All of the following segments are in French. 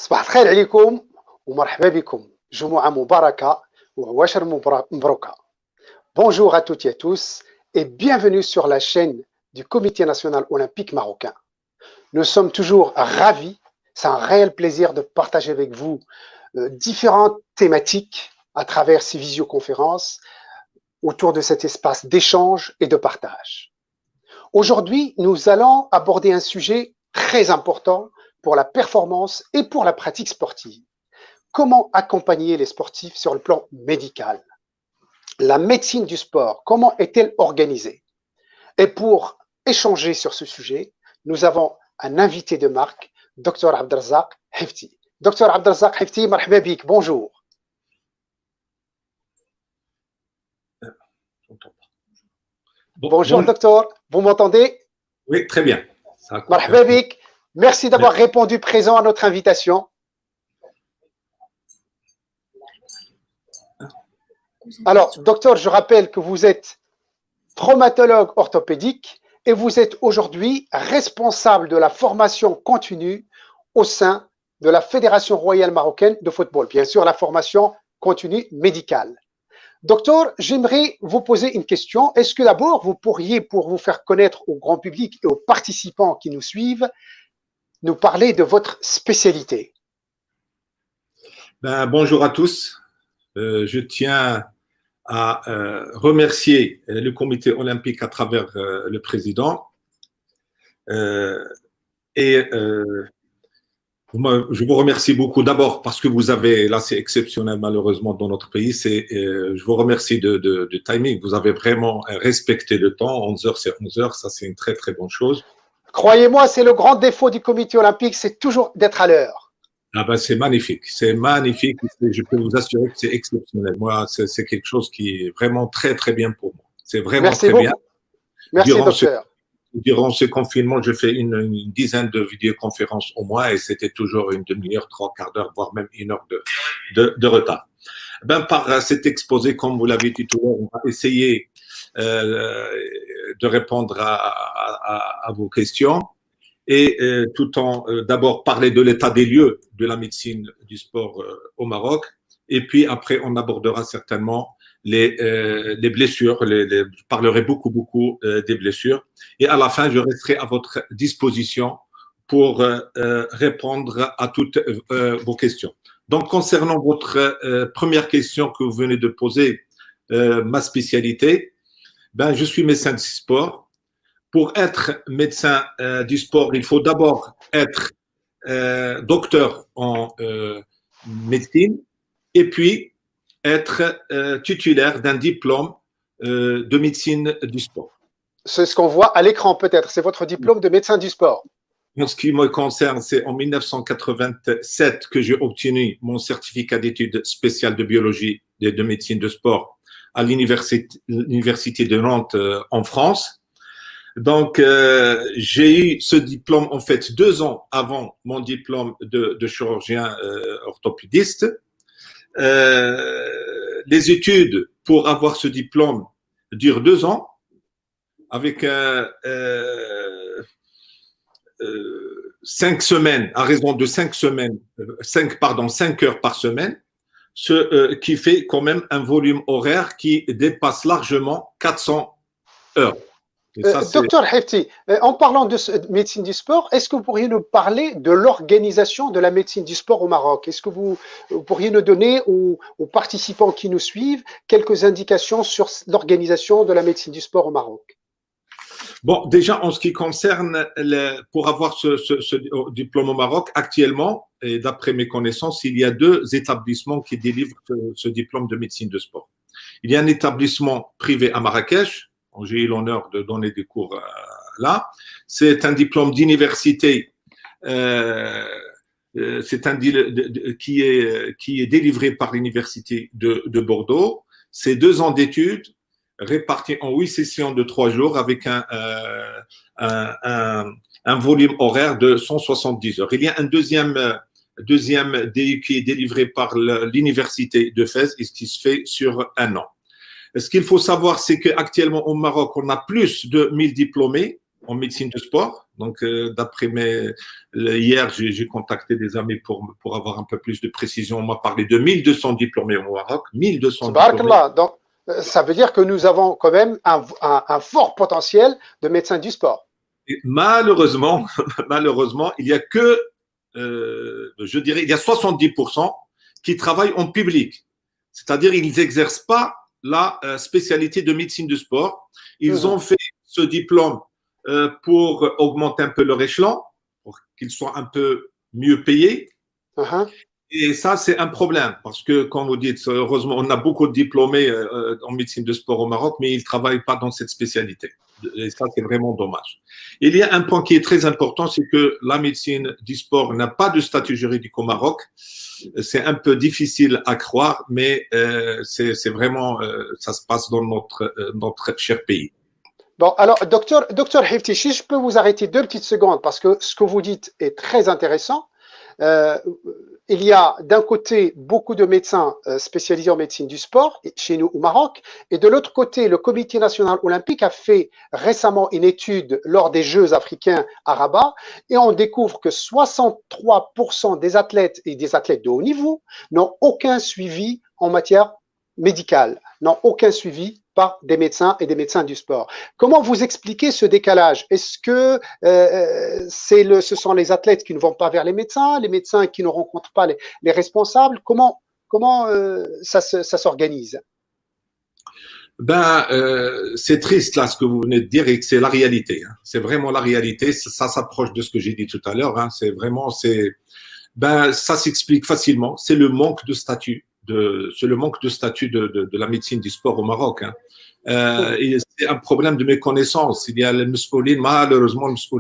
صباح الخير عليكم ومرحبا بكم جمعة مباركة وعواشر مبروكة. Bonjour à toutes et à tous et bienvenue sur la chaîne du Comité national olympique marocain. Nous sommes toujours ravis, c'est un réel plaisir de partager avec vous différentes thématiques à travers ces visioconférences autour de cet espace d'échange et de partage. Aujourd'hui, nous allons aborder un sujet très important pour la performance et pour la pratique sportive. Comment accompagner les sportifs sur le plan médical? La médecine du sport, comment est-elle organisée? Et pour échanger sur ce sujet, nous avons un invité de marque, Dr Abdelrazak Hefti. Dr Abdelrazak Hefti, marhaba bik, bonjour. Bonjour docteur, vous m'entendez? Oui, très bien. Marhaba bik, merci d'avoir répondu présent à notre invitation. Alors, docteur, je rappelle que vous êtes traumatologue orthopédique et vous êtes aujourd'hui responsable de la formation continue au sein de la Fédération royale marocaine de football. Bien sûr, la formation continue médicale. Docteur, j'aimerais vous poser une question. Est-ce que d'abord, vous pourriez, pour vous faire connaître au grand public et aux participants qui nous suivent, nous parler de votre spécialité? Bonjour à tous. Je tiens à remercier le comité olympique à travers le président. Je vous remercie beaucoup d'abord parce que vous avez, là c'est exceptionnel malheureusement dans notre pays, je vous remercie de timing. Vous avez vraiment respecté le temps, 11h c'est 11h, ça c'est une très très bonne chose. Croyez-moi, c'est le grand défaut du comité olympique, c'est toujours d'être à l'heure. Ah ben c'est magnifique, je peux vous assurer que c'est exceptionnel. Moi, c'est quelque chose qui est vraiment très très bien pour moi. C'est vraiment très bien. Merci docteur. Durant ce confinement, je fais une dizaine de vidéoconférences au mois et c'était toujours une demi-heure, trois quarts d'heure, voire même une heure de retard. Par cet exposé, comme vous l'avez dit tout à l'heure, on va essayer de répondre à vos questions et tout en d'abord parler de l'état des lieux de la médecine du sport au Maroc et puis après on abordera certainement les blessures, je parlerai beaucoup des blessures et à la fin je resterai à votre disposition pour répondre à toutes vos questions. Donc concernant votre première question que vous venez de poser, ma spécialité, je suis médecin du sport. Pour être médecin du sport, il faut d'abord être docteur en médecine et puis être titulaire d'un diplôme de médecine du sport. C'est ce qu'on voit à l'écran peut-être, c'est votre diplôme de médecin du sport. En ce qui me concerne, c'est en 1987 que j'ai obtenu mon certificat d'études spéciales de biologie et de médecine de sport à l'université de Nantes en France. Donc, j'ai eu ce diplôme en fait 2 ans avant mon diplôme de chirurgien orthopédiste. Les études pour avoir ce diplôme durent 2 ans avec 5 semaines, à raison de 5 heures par semaine, ce qui fait quand même un volume horaire qui dépasse largement 400 heures. Docteur Hefti, en parlant de médecine du sport, est-ce que vous pourriez nous parler de l'organisation de la médecine du sport au Maroc? Est-ce que vous pourriez nous donner aux participants qui nous suivent quelques indications sur l'organisation de la médecine du sport au Maroc? Bon, déjà en ce qui concerne, pour avoir ce diplôme au Maroc, actuellement, et d'après mes connaissances, il y a 2 établissements qui délivrent ce diplôme de médecine de sport. Il y a un établissement privé à Marrakech. J'ai eu l'honneur de donner des cours là. C'est un diplôme d'université qui est délivré par l'université de Bordeaux. C'est 2 ans d'études répartis en 8 sessions de 3 jours avec un volume horaire de 170 heures. Il y a un deuxième DU qui est délivré par l'université de Fès et qui se fait sur 1 an. Ce qu'il faut savoir, c'est qu'actuellement au Maroc, on a plus de 1000 diplômés en médecine de sport. Donc, hier, j'ai contacté des amis pour avoir un peu plus de précision. On m'a parlé de 1200 diplômés au Maroc, 1200 diplômés. Tabarakallah. Donc, ça veut dire que nous avons quand même un fort potentiel de médecins du sport. Et malheureusement, malheureusement, il y a que, je dirais, il y a 70% qui travaillent en public. C'est-à-dire, ils n'exercent pas la spécialité de médecine du sport. Ils ont fait ce diplôme pour augmenter un peu leur échelon, pour qu'ils soient un peu mieux payés. Et ça, c'est un problème parce que, comme vous dites, heureusement, on a beaucoup de diplômés en médecine de sport au Maroc, mais ils ne travaillent pas dans cette spécialité. Et ça, c'est vraiment dommage. Il y a un point qui est très important, c'est que la médecine du sport n'a pas de statut juridique au Maroc. C'est un peu difficile à croire, mais c'est vraiment, ça se passe dans notre cher pays. Bon, alors, docteur Hifti, si je peux vous arrêter 2 petites secondes, parce que ce que vous dites est très intéressant. Il y a d'un côté beaucoup de médecins spécialisés en médecine du sport chez nous au Maroc, et de l'autre côté, le Comité national olympique a fait récemment une étude lors des Jeux africains à Rabat, et on découvre que 63% des athlètes et des athlètes de haut niveau n'ont aucun suivi en matière médicale, n'ont aucun suivi par des médecins et des médecins du sport. Comment vous expliquez ce décalage? Est-ce que ce sont les athlètes qui ne vont pas vers les médecins qui ne rencontrent pas les responsables? Comment ça s'organise? C'est triste là ce que vous venez de dire et que c'est la réalité. Hein. C'est vraiment la réalité. Ça s'approche de ce que j'ai dit tout à l'heure. Hein. C'est vraiment, ça s'explique facilement. C'est le manque de statut. C'est le manque de statut de la médecine du sport au Maroc. Hein. Et c'est un problème de méconnaissance. Il y a malheureusement ça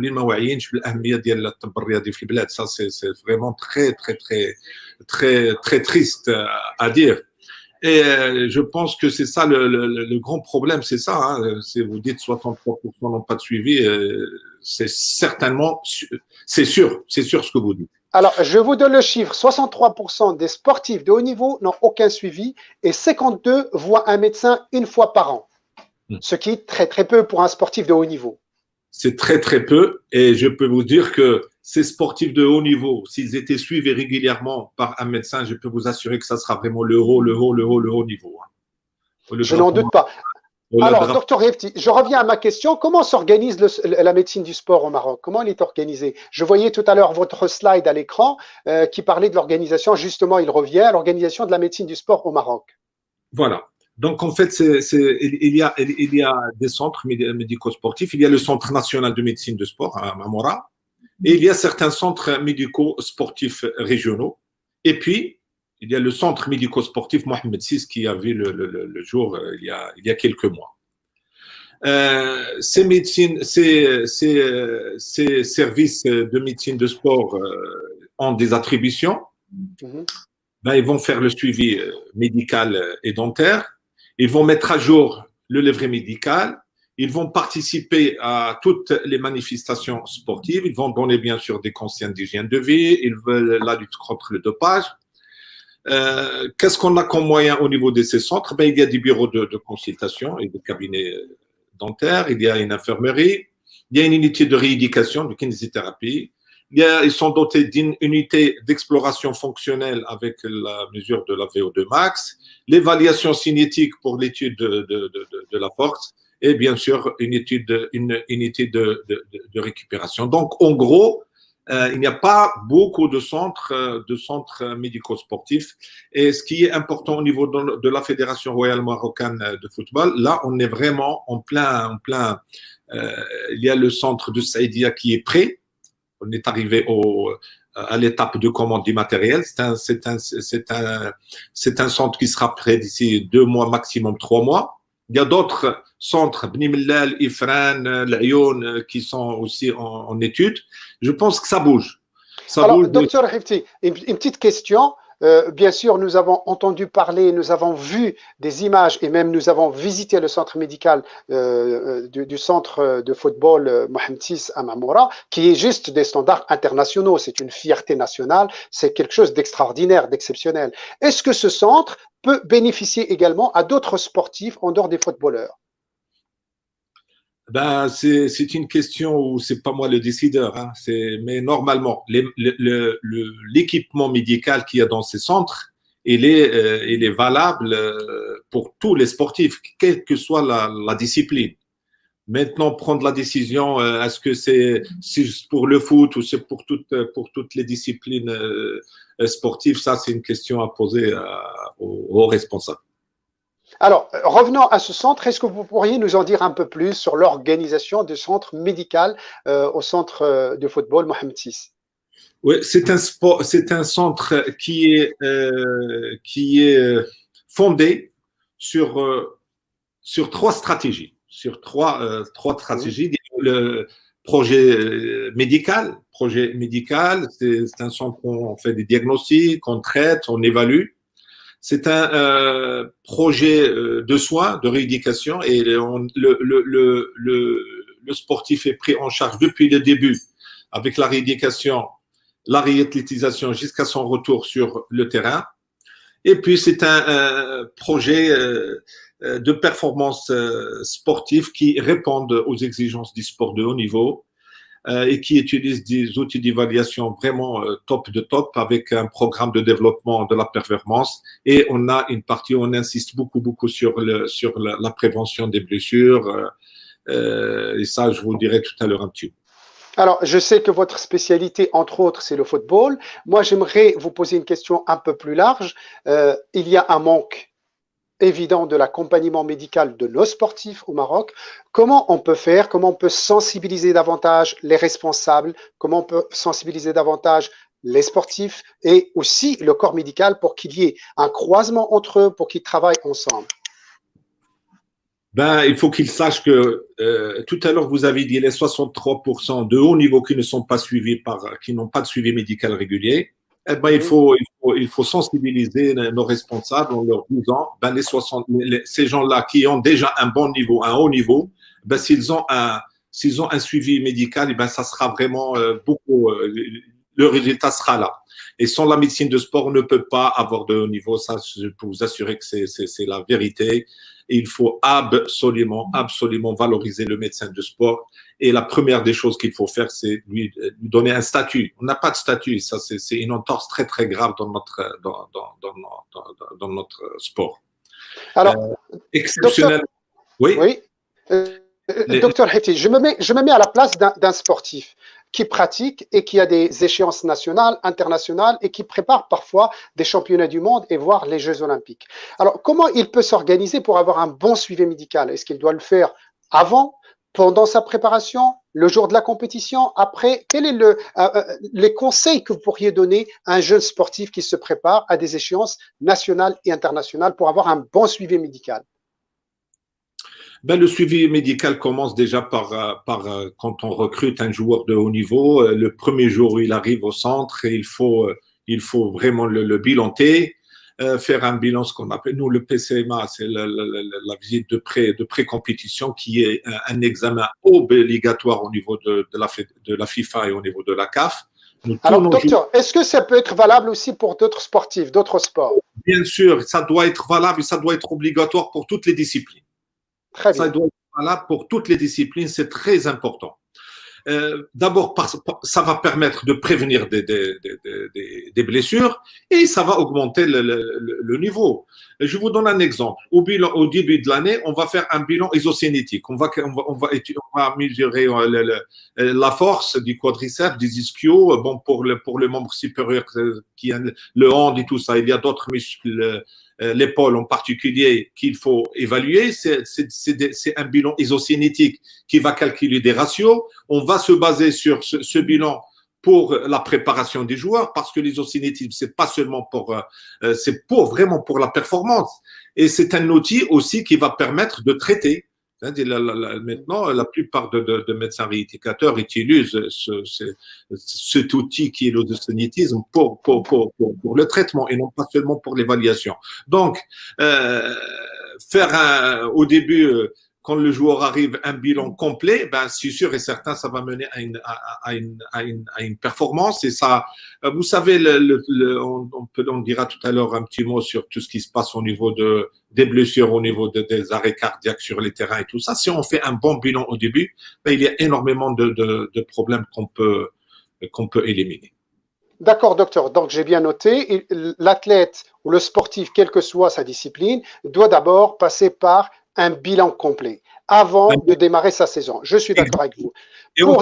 c'est vraiment très très très très très triste à dire. Et je pense que c'est ça le grand problème, c'est ça. Hein. Si vous dites 63% n'ont pas de suivi, c'est certainement, c'est sûr ce que vous dites. Alors, je vous donne le chiffre. 63% des sportifs de haut niveau n'ont aucun suivi et 52 voient un médecin une fois par an. Ce qui est très, très peu pour un sportif de haut niveau. C'est très, très peu. Et je peux vous dire que ces sportifs de haut niveau, s'ils étaient suivis régulièrement par un médecin, je peux vous assurer que ça sera vraiment le haut niveau. Hein. Je n'en doute pas. Alors, docteur Hefti, je reviens à ma question. Comment s'organise la médecine du sport au Maroc? Comment elle est organisée? Je voyais tout à l'heure votre slide à l'écran qui parlait de l'organisation. Justement, il revient à l'organisation de la médecine du sport au Maroc. Voilà. Donc, en fait, il y a des centres médico-sportifs. Il y a le Centre national de médecine de sport à Mamora. Et il y a certains centres médico-sportifs régionaux. Et puis, il y a le centre médico-sportif Mohamed VI qui a vu le jour il y a quelques mois. Ces services de médecine de sport ont des attributions. Ils vont faire le suivi médical et dentaire. Ils vont mettre à jour le livret médical. Ils vont participer à toutes les manifestations sportives. Ils vont donner bien sûr des conseils d'hygiène de vie. Ils veulent la lutte contre le dopage. Qu'est-ce qu'on a comme moyen au niveau de ces centres? Il y a des bureaux de consultation et des cabinets dentaires. Il y a une infirmerie. Il y a une unité de rééducation, de kinésithérapie. Ils sont dotés d'une unité d'exploration fonctionnelle avec la mesure de la VO2 max, l'évaluation cinétique pour l'étude de la force et bien sûr une unité de récupération. Donc, en gros, il n'y a pas beaucoup de centres médico-sportifs. Et ce qui est important au niveau de la Fédération royale marocaine de football, là, on est vraiment en plein. Il y a le centre de Saïdia qui est prêt. On est arrivé à l'étape de commande du matériel. C'est un centre qui sera prêt d'ici 2 mois, maximum 3 mois. Il y a d'autres centres, Bni Mellal, Ifran, l'Ayoun, qui sont aussi en étude. Je pense que ça bouge. Alors, docteur Hefti, une petite question. Bien sûr, nous avons entendu parler, nous avons vu des images et même nous avons visité le centre médical du centre de football Mohamed VI à Mamora, qui est juste des standards internationaux. C'est une fierté nationale, c'est quelque chose d'extraordinaire, d'exceptionnel. Est-ce que ce centre peut bénéficier également à d'autres sportifs en dehors des footballeurs? Ben, c'est une question où c'est pas moi le décideur, hein. Mais normalement, l'équipement médical qu'il y a dans ces centres, il est valable pour tous les sportifs, quelle que soit la discipline. Maintenant, prendre la décision, est-ce que c'est juste pour le foot ou c'est pour toutes les disciplines sportives, ça, c'est une question à poser aux responsables. Alors, revenons à ce centre. Est-ce que vous pourriez nous en dire un peu plus sur l'organisation du centre médical au centre de football Mohamed VI? Oui, c'est un centre qui est fondé sur, sur trois stratégies. Sur trois Mhm. stratégies. Le projet médical, c'est un centre où on fait des diagnostics, on traite, on évalue. C'est un projet de soins, de rééducation, et le sportif est pris en charge depuis le début avec la rééducation, la réathlétisation jusqu'à son retour sur le terrain. Et puis, c'est un projet de performance sportive qui répondent aux exigences du sport de haut niveau et qui utilise des outils d'évaluation vraiment top de top avec un programme de développement de la performance. Et on a une partie où on insiste beaucoup sur la prévention des blessures. Et ça, je vous dirai tout à l'heure un petit peu. Alors, je sais que votre spécialité, entre autres, c'est le football. Moi, j'aimerais vous poser une question un peu plus large. Il y a un manque évident de l'accompagnement médical de nos sportifs au Maroc. Comment on peut faire? Comment on peut sensibiliser davantage les responsables? Comment on peut sensibiliser davantage les sportifs et aussi le corps médical pour qu'il y ait un croisement entre eux, pour qu'ils travaillent ensemble? Ben, il faut qu'ils sachent que tout à l'heure, vous avez dit les 63% de haut niveau qui ne sont pas suivis qui n'ont pas de suivi médical régulier. Eh ben, Mhm. il faut sensibiliser nos responsables en leur disant, ben, ces gens-là qui ont déjà un bon niveau, un haut niveau, ben, s'ils ont un suivi médical, eh ben, ça sera vraiment le résultat sera là. Et sans la médecine de sport, on ne peut pas avoir de haut niveau. Ça, je peux vous assurer que c'est la vérité. Et il faut absolument valoriser le médecin de sport. Et la première des choses qu'il faut faire, c'est lui donner un statut. On n'a pas de statut. Ça, c'est une entorse très grave dans notre sport. Alors, docteur, Exceptionnel. Oui. oui, docteur Heti, je me mets à la place d'un sportif qui pratique et qui a des échéances nationales, internationales et qui prépare parfois des championnats du monde et voire les Jeux olympiques. Alors, comment il peut s'organiser pour avoir un bon suivi médical? Est-ce qu'il doit le faire avant, pendant sa préparation, le jour de la compétition, après? Quels sont les conseils que vous pourriez donner à un jeune sportif qui se prépare à des échéances nationales et internationales pour avoir un bon suivi médical? Ben, le suivi médical commence déjà par quand on recrute un joueur de haut niveau. Le premier jour où il arrive au centre, il faut vraiment le bilanter, faire un bilan, ce qu'on appelle nous le PCMA, c'est la visite de pré-compétition qui est un examen obligatoire au niveau de la FIFA et au niveau de la CAF. Alors, docteur, est-ce que ça peut être valable aussi pour d'autres sportifs, d'autres sports? Bien sûr, ça doit être valable et ça doit être obligatoire pour toutes les disciplines. Très Ça bien. doit être valable pour toutes les disciplines, c'est très important. D'abord, ça va permettre de prévenir des blessures et ça va augmenter le niveau. Je vous donne un exemple. Au début de l'année, on va faire un bilan isocinétique. On va mesurer la force du quadriceps, des ischios. Bon, pour le membre supérieur qui a le hand et tout ça, il y a d'autres muscles, l'épaule en particulier, qu'il faut évaluer. C'est un bilan isocinétique qui va calculer des ratios. On va se baser sur ce bilan pour la préparation des joueurs parce que l'isocinétisme, c'est pas seulement c'est vraiment pour la performance. Et c'est un outil aussi qui va permettre de traiter. Maintenant, la plupart de médecins rééducateurs utilisent cet outil qui est l'isocinétisme pour le traitement et non pas seulement pour l'évaluation. Donc, au début, quand le joueur arrive un bilan complet, ben, c'est sûr et certain, ça va mener à une performance. Et ça, vous savez, on dira tout à l'heure un petit mot sur tout ce qui se passe au niveau des blessures, au niveau des arrêts cardiaques sur les terrains et tout ça. Si on fait un bon bilan au début, ben, il y a énormément de problèmes qu'on peut éliminer. D'accord, docteur. Donc, j'ai bien noté, l'athlète ou le sportif, quelle que soit sa discipline, doit d'abord passer par un bilan complet avant de démarrer sa saison. Je suis d'accord avec vous. Et on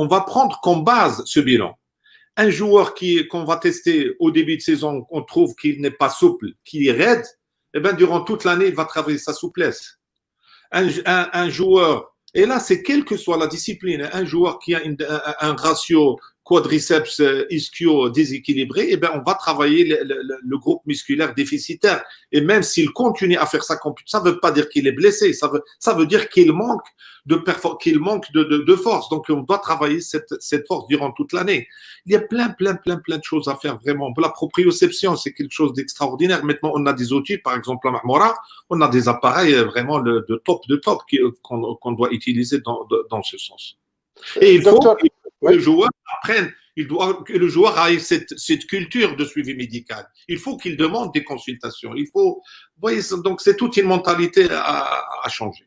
va prendre comme base ce bilan. Un joueur qu'on va tester au début de saison, on trouve qu'il n'est pas souple, qu'il est raide, eh ben, durant toute l'année, il va travailler sa souplesse. Un joueur, et là, c'est quelle que soit la discipline, un joueur qui a un ratio quadriceps ischio déséquilibré, eh ben, on va travailler le groupe musculaire déficitaire. Et même s'il continue à faire ça ne veut pas dire qu'il est blessé, ça veut dire qu'il manque de force. Donc, on doit travailler cette force durant toute l'année. Il y a plein de choses à faire, vraiment. La proprioception, c'est quelque chose d'extraordinaire. Maintenant, on a des outils, par exemple, à Marmora, on a des appareils vraiment de top qu'on doit utiliser dans ce sens. Et il faut que le joueur apprenne, que le joueur ait cette culture de suivi médical. Il faut qu'il demande des consultations. Vous voyez, donc c'est toute une mentalité à changer.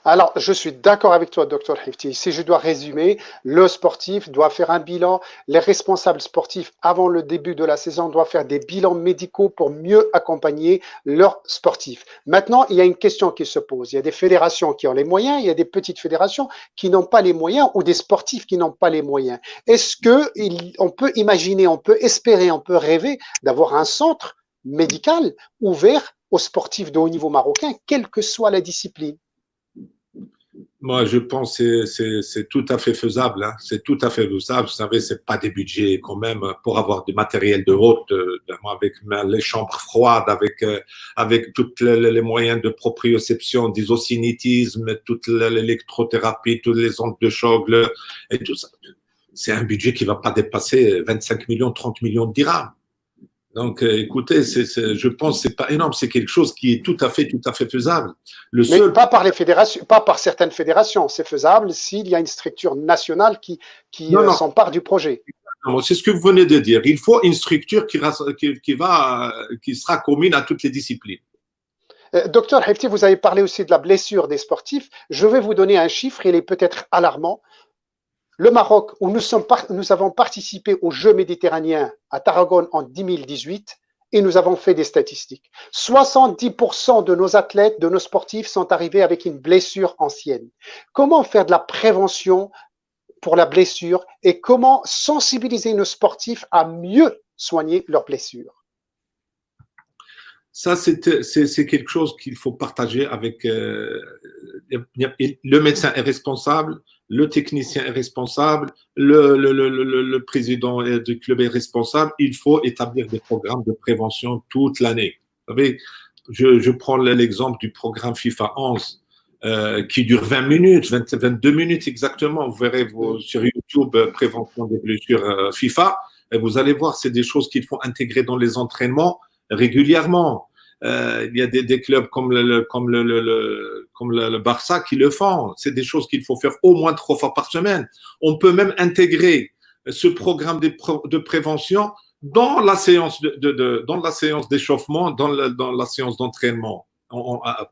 Alors, je suis d'accord avec toi, Dr Hifti. Si je dois résumer, le sportif doit faire un bilan. Les responsables sportifs, avant le début de la saison, doivent faire des bilans médicaux pour mieux accompagner leurs sportifs. Maintenant, il y a une question qui se pose. Il y a des fédérations qui ont les moyens, il y a des petites fédérations qui n'ont pas les moyens ou des sportifs qui n'ont pas les moyens. Est-ce qu'on peut imaginer, on peut espérer, on peut rêver d'avoir un centre médical ouvert aux sportifs de haut niveau marocains, quelle que soit la discipline? Moi, je pense que c'est tout à fait faisable. Hein. C'est tout à fait faisable. Vous savez, c'est pas des budgets quand même pour avoir du matériel de haute, avec les chambres froides, avec tous les moyens de proprioception, d'isocinétisme, toute l'électrothérapie, toutes les ondes de choc et tout ça. C'est un budget qui va pas dépasser 25 millions, 30 millions de dirhams. Donc, écoutez, je pense que c'est pas énorme, c'est quelque chose qui est tout à fait faisable. Mais pas par les fédérations, pas par certaines fédérations. C'est faisable s'il y a une structure nationale qui s'empare du projet. C'est ce que vous venez de dire. Il faut une structure qui sera commune à toutes les disciplines. Docteur Hefti, vous avez parlé aussi de la blessure des sportifs. Je vais vous donner un chiffre, il est peut-être alarmant. Le Maroc, où nous avons participé aux Jeux méditerranéens à Tarragone en 2018 et nous avons fait des statistiques. 70% de nos athlètes, de nos sportifs sont arrivés avec une blessure ancienne. Comment faire de la prévention pour la blessure et comment sensibiliser nos sportifs à mieux soigner leurs blessures? Ça, c'est quelque chose qu'il faut partager avec… le médecin est responsable, le technicien est responsable, le président du club est responsable. Il faut établir des programmes de prévention toute l'année. Vous savez, je prends l'exemple du programme FIFA 11 qui dure 20 minutes, 22 minutes exactement. Vous verrez sur YouTube prévention des blessures FIFA. Et vous allez voir, c'est des choses qu'il faut intégrer dans les entraînements régulièrement. Il y a des clubs comme le Barça qui le font. C'est des choses qu'il faut faire au moins 3 fois par semaine. On peut même intégrer ce programme de prévention dans la séance dans la séance d'échauffement, dans la séance d'entraînement.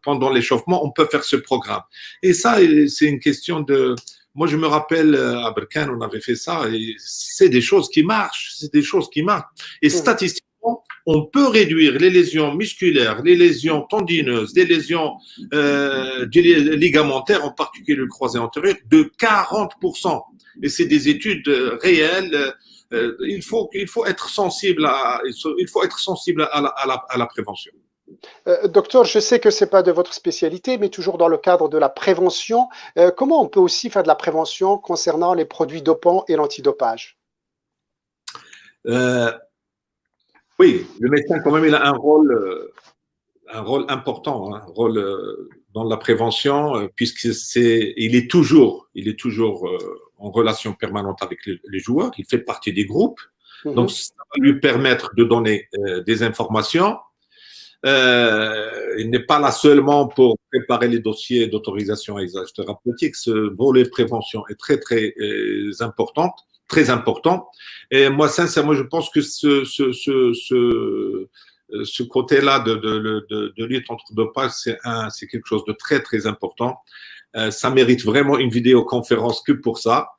Pendant l'échauffement, on peut faire ce programme. Et ça, c'est une question de… Moi, je me rappelle, à Berkane, on avait fait ça, et c'est des choses qui marchent. C'est des choses qui marchent. Et statistiquement, on peut réduire les lésions musculaires, les lésions tendineuses, les lésions ligamentaires, en particulier le croisé antérieur, de 40%. Et c'est des études réelles. Il faut être sensible à la prévention. Docteur, je sais que ce n'est pas de votre spécialité, mais toujours dans le cadre de la prévention, comment on peut aussi faire de la prévention concernant les produits dopants et l'antidopage? Oui, le médecin, quand même, il a un rôle important, un rôle dans la prévention, puisqu'il est toujours en relation permanente avec les joueurs, il fait partie des groupes, donc ça va lui permettre de donner des informations. il n'est pas là seulement pour préparer les dossiers d'autorisation à usage thérapeutique. Ce volet prévention est très, très important, très important. Et moi, sincèrement, je pense que ce côté-là de lutte contre le dopage, c'est quelque chose de très, très important. Ça mérite vraiment une vidéoconférence que pour ça.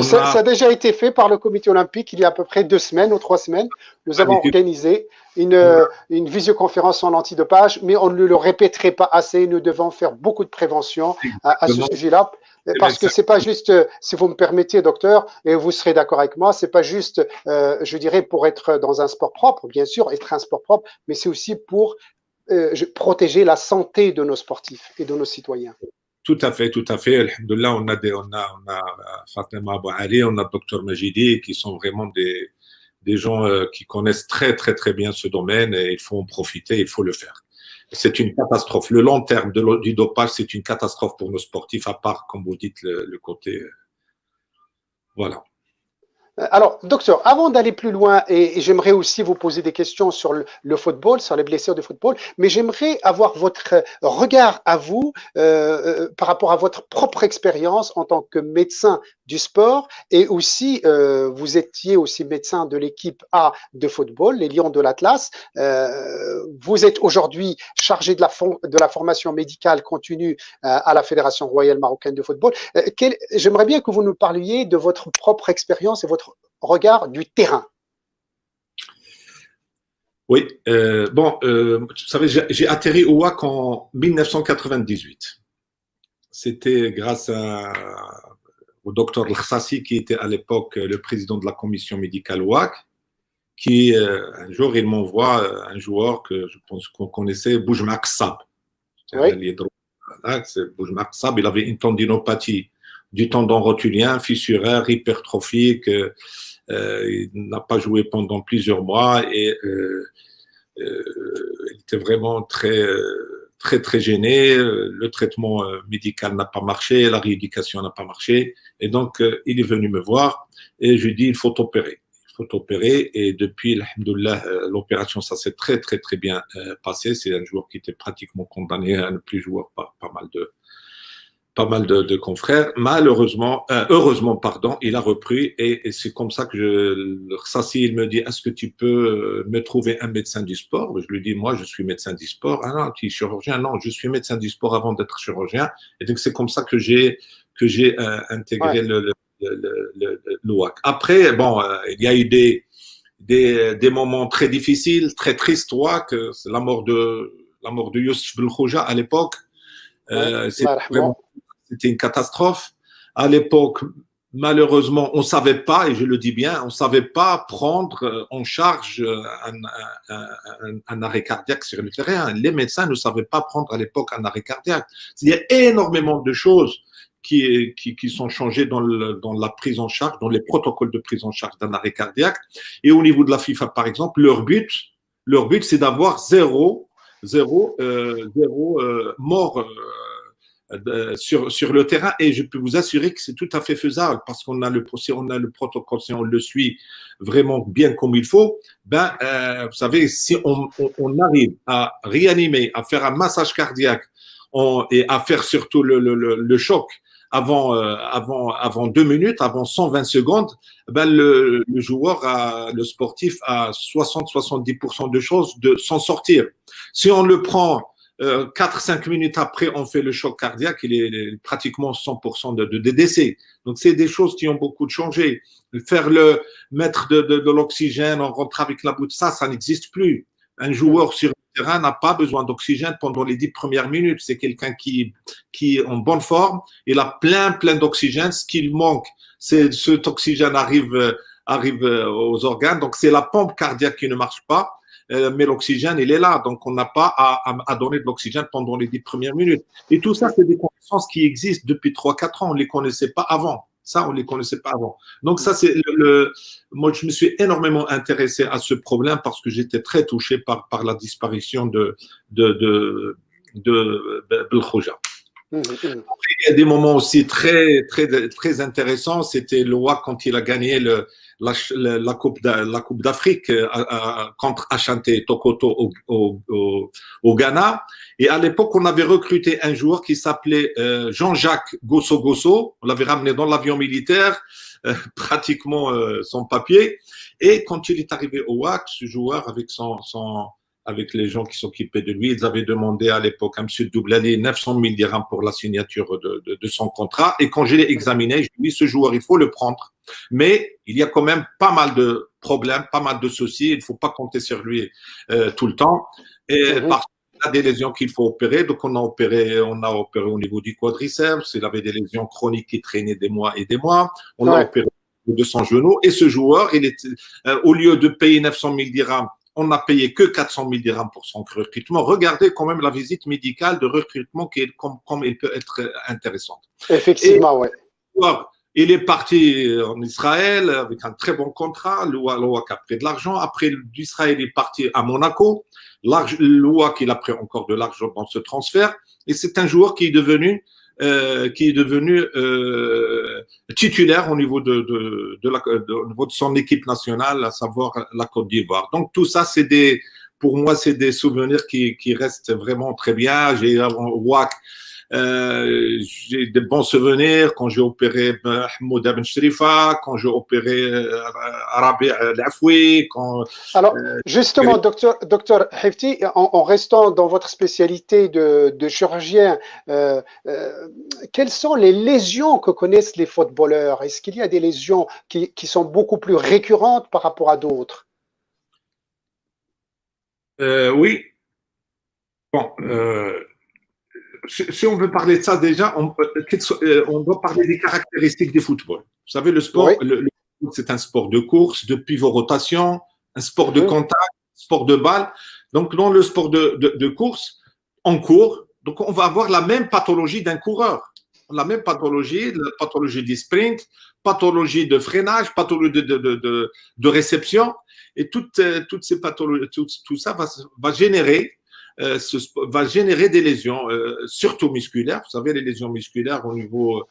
Ça a déjà été fait par le comité olympique il y a à peu près 2 semaines ou 3 semaines. Nous avons organisé une visioconférence en antidopage, mais on ne le répéterait pas assez. Nous devons faire beaucoup de prévention à ce sujet-là. Parce que c'est pas juste, si vous me permettez, docteur, et vous serez d'accord avec moi, c'est pas juste, je dirais, pour être dans un sport propre, bien sûr, être un sport propre, mais c'est aussi pour protéger la santé de nos sportifs et de nos citoyens. Tout à fait, tout à fait. Alhamdoulilah, on a Fatima Abou Ali, on a Dr Majidi, qui sont vraiment des gens qui connaissent très, très, très bien ce domaine et il faut en profiter, il faut le faire. C'est une catastrophe. Le long terme du dopage, c'est une catastrophe pour nos sportifs, à part, comme vous dites, le côté. Voilà. Alors, docteur, avant d'aller plus loin, et j'aimerais aussi vous poser des questions sur le football, sur les blessures de football, mais j'aimerais avoir votre regard à vous par rapport à votre propre expérience en tant que médecin du sport, et aussi, vous étiez aussi médecin de l'équipe A de football, les Lions de l'Atlas. Vous êtes aujourd'hui chargé de la formation médicale continue à la Fédération royale marocaine de football. J'aimerais bien que vous nous parliez de votre propre expérience et votre regard du terrain. Oui, vous savez, j'ai atterri au WAC en 1998. C'était grâce au docteur Al-Khsassi, qui était à l'époque le président de la commission médicale WAC, qui un jour, il m'envoie un joueur que je pense qu'on connaissait, Boujmak Sab. Oui. Boujmak Sab, il avait une tendinopathie du tendon rotulien, fissuraire, hypertrophique. Il n'a pas joué pendant plusieurs mois et il était vraiment très, très, très gêné. Le traitement médical n'a pas marché, la rééducation n'a pas marché. Et donc, il est venu me voir et je lui ai dit, il faut opérer. Il faut opérer. Et depuis, alhamdoulilah, l'opération, ça s'est très, très, très bien passé. C'est un joueur qui était pratiquement condamné à ne plus jouer pas mal de confrères. Malheureusement, heureusement, pardon, il a repris et c'est comme ça que Khsassi, il me dit, est-ce que tu peux me trouver un médecin du sport? Je lui dis, moi, je suis médecin du sport. Ah non, tu es chirurgien? Non, je suis médecin du sport avant d'être chirurgien. Et donc, c'est comme ça que j'ai intégré le WAC. Après, bon, il y a eu des moments très difficiles, très tristes, WAC. C'est la mort de Youssef Belkhouja à l'époque. C'était une catastrophe. À l'époque, malheureusement, on ne savait pas, et je le dis bien, on ne savait pas prendre en charge un arrêt cardiaque sur le terrain. Les médecins ne savaient pas prendre à l'époque un arrêt cardiaque. Il y a énormément de choses qui sont changées dans la prise en charge, dans les protocoles de prise en charge d'un arrêt cardiaque. Et au niveau de la FIFA, par exemple, leur but, c'est d'avoir zéro mort sur le terrain, et je peux vous assurer que c'est tout à fait faisable parce qu'on a le protocole, si on le suit vraiment bien comme il faut, vous savez, si on arrive à réanimer, à faire un massage cardiaque et à faire surtout le choc avant 2 minutes, avant 120 secondes, le joueur, le sportif a 60-70% de chances de s'en sortir. Si on le prend 4-5 minutes après, on fait le choc cardiaque, il est pratiquement 100% de décès. Donc, c'est des choses qui ont beaucoup changé. Mettre de l'oxygène, on rentre avec la boute, ça n'existe plus. Un joueur sur le terrain n'a pas besoin d'oxygène pendant les 10 premières minutes. C'est quelqu'un qui est en bonne forme. Il a plein d'oxygène. Ce qu'il manque, c'est cet oxygène arrive aux organes. Donc, c'est la pompe cardiaque qui ne marche pas. Mais l'oxygène, il est là. Donc, on n'a pas à donner de l'oxygène pendant les 10 premières minutes. Et tout ça, c'est des connaissances qui existent depuis 3-4 ans. On ne les connaissait pas avant. Ça, on ne les connaissait pas avant. Donc, ça, c'est moi, je me suis énormément intéressé à ce problème parce que j'étais très touché par la disparition de Belkhouja. Après, il y a des moments aussi très, très, très intéressants. C'était le WAC quand il a gagné la coupe d'Afrique contre Ashanti Tokoto au Ghana. Et à l'époque, on avait recruté un joueur qui s'appelait Jean-Jacques Gosso Gosso. On l'avait ramené dans l'avion militaire, pratiquement sans papier. Et quand il est arrivé au WAC, ce joueur, avec les gens qui s'occupaient de lui, ils avaient demandé à l'époque à M. Doublali 900 000 dirhams pour la signature de son contrat. Et quand je l'ai examiné, je lui ai dit, ce joueur, il faut le prendre. Mais il y a quand même pas mal de problèmes, pas mal de soucis. Il ne faut pas compter sur lui tout le temps. Et parce qu'il a des lésions qu'il faut opérer. Donc, on a opéré au niveau du quadriceps. Il avait des lésions chroniques qui traînaient des mois et des mois. On a opéré de son genou. Et ce joueur, au lieu de payer 900 000 dirhams, on n'a payé que 400 000 dirhams pour son recrutement. Regardez quand même la visite médicale de recrutement comme elle peut être intéressante. Effectivement, oui. Il est parti en Israël avec un très bon contrat. Le WAC a pris de l'argent. Après, d'Israël, il est parti à Monaco. Le WAC, il a pris encore de l'argent dans ce transfert. Et c'est un joueur qui est devenu titulaire au niveau au niveau de son équipe nationale, à savoir la Côte d'Ivoire. Donc tout ça, pour moi, c'est des souvenirs qui restent vraiment très bien. J'ai WAC. J'ai des bons souvenirs quand j'ai opéré Mahmoud Ben Shrifa, quand j'ai opéré Arabi Lafoui. Alors, justement, docteur Hefti, en restant dans votre spécialité de chirurgien, quelles sont les lésions que connaissent les footballeurs? Est-ce qu'il y a des lésions qui sont beaucoup plus récurrentes par rapport à d'autres? Oui. Bon. Si on veut parler de ça déjà, on doit parler des caractéristiques du football. Vous savez, le sport, le foot, c'est un sport de course, de pivot-rotation, un sport de contact, sport de balle. Donc, dans le sport de course, on court. Donc, on va avoir la même pathologie d'un coureur. La même pathologie, la pathologie du sprint, pathologie de freinage, pathologie de réception. Et toutes ces pathologies, tout ça va générer des lésions, surtout musculaires. Vous savez, les lésions musculaires au niveau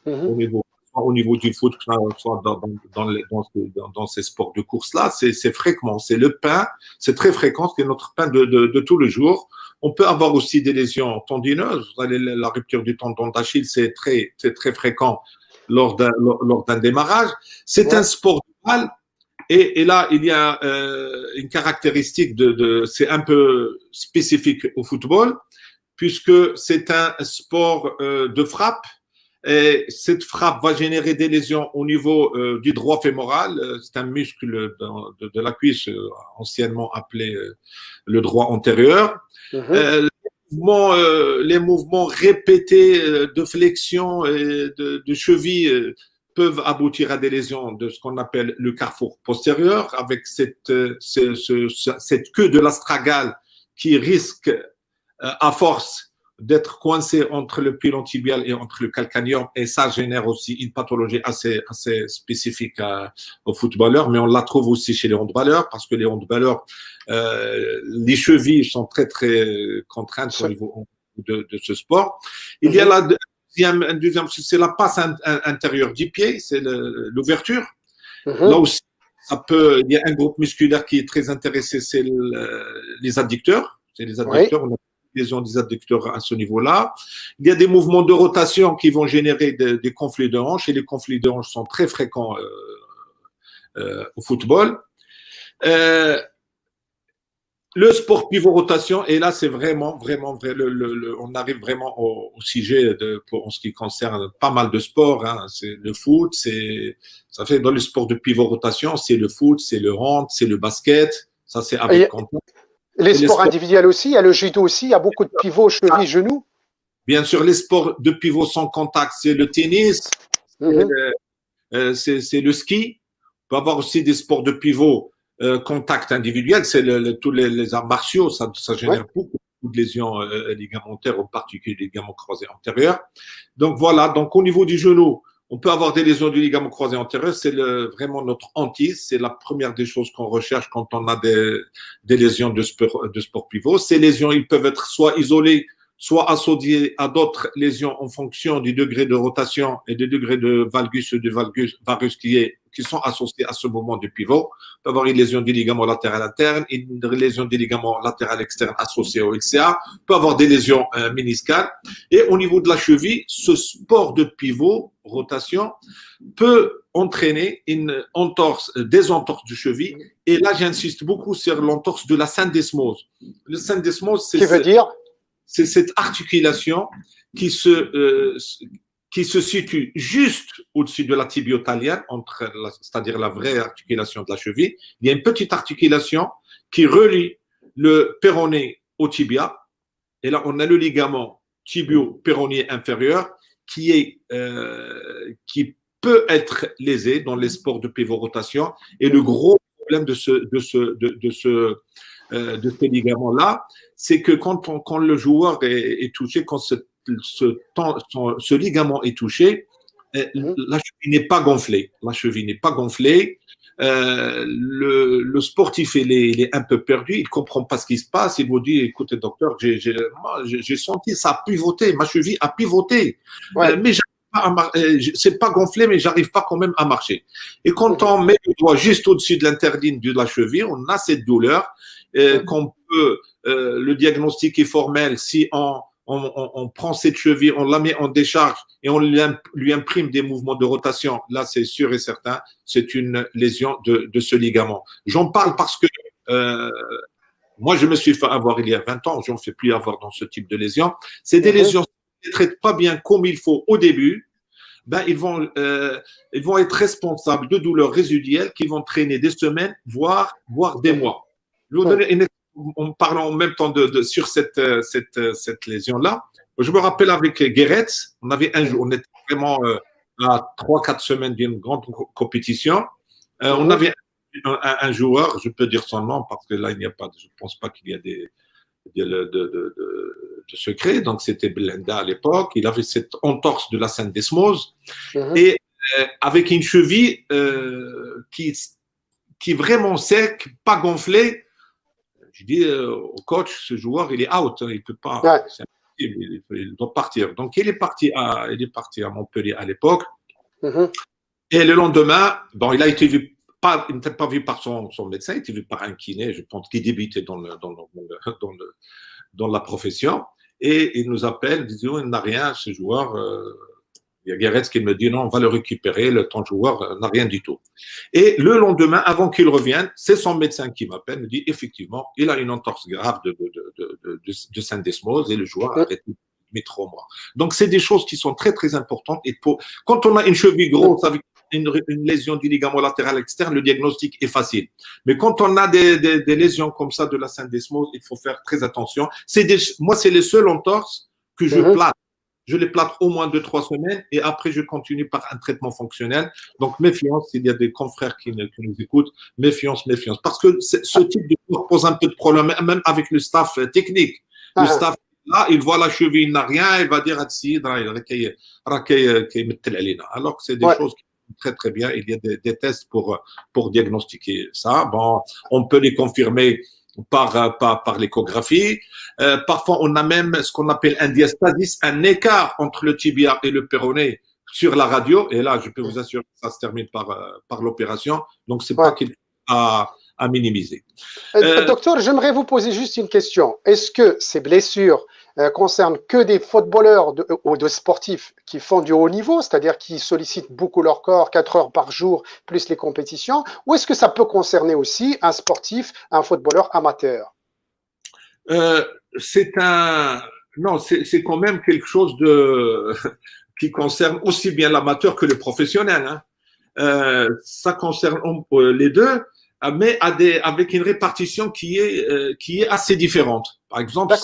du foot, soit dans ces sports de course-là, c'est fréquent. C'est le pain, c'est très fréquent, c'est notre pain de tous les jours. On peut avoir aussi des lésions tendineuses. La rupture du tendon d'Achille, c'est très fréquent lors d'un démarrage. C'est un sport de balle. Et là, il y a une caractéristique c'est un peu spécifique au football, puisque c'est un sport de frappe. Et cette frappe va générer des lésions au niveau du droit fémoral. C'est un muscle de la cuisse, anciennement appelé le droit antérieur. Les mouvements répétés de flexion et de cheville peuvent aboutir à des lésions de ce qu'on appelle le carrefour postérieur, avec cette queue de l'astragale qui risque, à force, d'être coincée entre le pylon tibial et entre le calcanéum, et ça génère aussi une pathologie assez spécifique aux footballeurs, mais on la trouve aussi chez les handballeurs, parce que les handballeurs, les chevilles sont très contraintes au niveau de ce sport. Il y a un deuxième, c'est la passe intérieure du pied, c'est l'ouverture. Là aussi, il y a un groupe musculaire qui est très intéressé, c'est les adducteurs. C'est les adducteurs, on a des lésions des adducteurs à ce niveau-là. Il y a des mouvements de rotation qui vont générer des conflits de hanches, et les conflits de hanches sont très fréquents au football. Le sport pivot-rotation, et là, c'est vraiment vrai. On arrive vraiment au sujet en ce qui concerne pas mal de sports. Hein. C'est le foot, ça fait dans le sport de pivot-rotation, c'est le foot, c'est le hand, c'est le basket. Ça, c'est avec contact. Les sports individuels aussi, il y a le judo aussi, il y a beaucoup de pivots, chevilles, genoux. Bien sûr, les sports de pivot sans contact, c'est le tennis, c'est le ski. On peut avoir aussi des sports de pivot contact individuel, c'est tous les arts martiaux, ça génère beaucoup de lésions ligamentaires, en particulier les ligaments croisés antérieurs. Donc voilà, donc au niveau du genou, on peut avoir des lésions du ligament croisé antérieur, c'est vraiment notre hantise, c'est la première des choses qu'on recherche quand on a des lésions de sport pivot. Ces lésions, ils peuvent être soit isolées, soit associées à d'autres lésions en fonction du degré de rotation et du degré de valgus ou du varus qui qui sont associés à ce mouvement du pivot. On peut avoir une lésion du ligament latéral interne, une lésion du ligament latéral externe associée au LCA, on peut avoir des lésions méniscales. Et au niveau de la cheville, ce sport de pivot, rotation, peut entraîner une entorse, des entorses de cheville. Et là, j'insiste beaucoup sur l'entorse de la syndesmose. Le syndesmose, Qui veut dire c'est cette articulation qui se situe juste au-dessus de la tibiotalienne, c'est-à-dire la vraie articulation de la cheville. Il y a une petite articulation qui relie le péroné au tibia. Et là, on a le ligament tibio-péronnier inférieur qui peut être lésé dans les sports de pivot-rotation. Et le gros problème de ce ligament-là, c'est que quand le joueur est touché, quand ce ligament est touché, la cheville n'est pas gonflée. La cheville n'est pas gonflée. Le sportif, il est un peu perdu, il ne comprend pas ce qui se passe. Il vous dit, écoutez, docteur, j'ai senti ça a pivoté, ma cheville a pivoté. Ouais. Mais c'est pas gonflé, mais j'arrive pas quand même à marcher. Et quand on met le doigt juste au-dessus de l'interdit de la cheville, on a cette douleur qu'on peut, le diagnostic est formel si on prend cette cheville, on la met en décharge et on lui imprime des mouvements de rotation. Là, c'est sûr et certain, c'est une lésion de ce ligament. J'en parle parce que moi, je me suis fait avoir il y a 20 ans, je ne fais plus avoir dans ce type de lésion. C'est des lésions qui ne traitent pas bien comme il faut au début. Ben, ils vont être responsables de douleurs résiduelles qui vont traîner des semaines, voire des mois. Je vais vous donner en parlant en même temps sur cette lésion-là. Je me rappelle avec Guéret, on avait un jour, on était vraiment à 3-4 semaines d'une grande compétition. On avait un joueur, je peux dire son nom parce que là, il n'y a pas, je ne pense pas qu'il y a de secret. Donc, c'était Blenda à l'époque. Il avait cette entorse de la syndesmose et avec une cheville qui est vraiment sec, pas gonflée. Je dis au coach, ce joueur, il est out, il peut pas, il doit partir. Donc, il est parti à Montpellier à l'époque. Et le lendemain, bon, il n'était pas vu par son médecin, il était vu par un kiné, je pense, qui débutait dans la profession. Et il nous appelle, il dit, il n'a rien, ce joueur. Il y a Guéret qui me dit non, on va le récupérer, ton joueur n'a rien du tout. Et le lendemain, avant qu'il revienne, c'est son médecin qui m'appelle, me dit effectivement, il a une entorse grave de syndesmose et le joueur a arrêté mais 3 mois. Donc, c'est des choses qui sont très, très importantes. Et quand on a une cheville grosse avec une lésion du ligament latéral externe, le diagnostic est facile. Mais quand on a des lésions comme ça de la syndesmose, il faut faire très attention. Moi, c'est les seules entorses que je plâtre. Je les plâtre au moins 2-3 semaines et après, je continue par un traitement fonctionnel. Donc, méfiance, s'il y a des confrères qui nous écoutent, méfiance. Parce que ce type de cours pose un peu de problème, même avec le staff technique. Le staff, là, il voit la cheville, il n'a rien, il va dire, alors que c'est des choses qui sont très, très bien. Il y a des tests pour diagnostiquer ça. Bon, on peut les confirmer par l'échographie. Parfois, on a même ce qu'on appelle un diastasis, un écart entre le tibia et le péroné sur la radio. Et là, je peux vous assurer que ça se termine par l'opération. Donc, c'est pas qu'il à minimiser. Docteur, j'aimerais vous poser juste une question. Est-ce que ces blessures concernent que des footballeurs ou de sportifs qui font du haut niveau, c'est-à-dire qui sollicitent beaucoup leur corps, 4 heures par jour, plus les compétitions, ou est-ce que ça peut concerner aussi un sportif, un footballeur amateur? C'est quand même quelque chose qui concerne aussi bien l'amateur que le professionnel. Ça concerne les deux, mais avec une répartition qui est assez différente. Par exemple,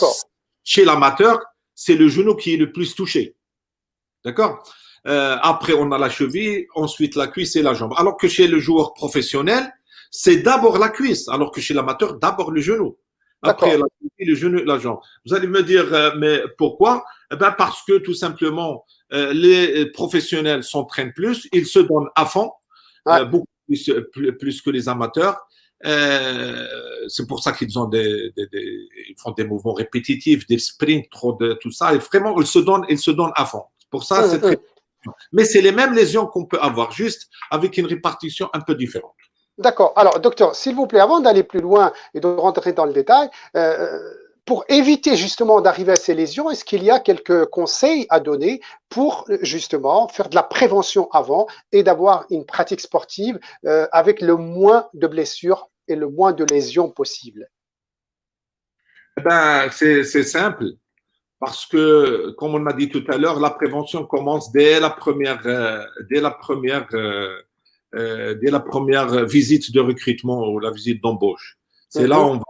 chez l'amateur, c'est le genou qui est le plus touché. D'accord? Après, on a la cheville, ensuite la cuisse et la jambe. Alors que chez le joueur professionnel, c'est d'abord la cuisse, alors que chez l'amateur, d'abord le genou. Après, la cheville, le genou, la jambe. Vous allez me dire, mais pourquoi? Eh ben, parce que tout simplement, les professionnels s'entraînent plus, ils se donnent à fond, beaucoup plus que les amateurs. C'est pour ça qu'ils ont ils font des mouvements répétitifs, des sprints, tout ça. Et vraiment, ils se donnent à fond. Pour ça, c'est très Mais c'est les mêmes lésions qu'on peut avoir, juste avec une répartition un peu différente. D'accord. Alors, docteur, s'il vous plaît, avant d'aller plus loin et de rentrer dans le détail, pour éviter justement d'arriver à ces lésions, est-ce qu'il y a quelques conseils à donner pour justement faire de la prévention avant et d'avoir une pratique sportive avec le moins de blessures et le moins de lésions possible? Ben, c'est simple. Parce que, comme on a dit tout à l'heure, la prévention commence dès la première visite de recrutement ou la visite d'embauche. C'est là où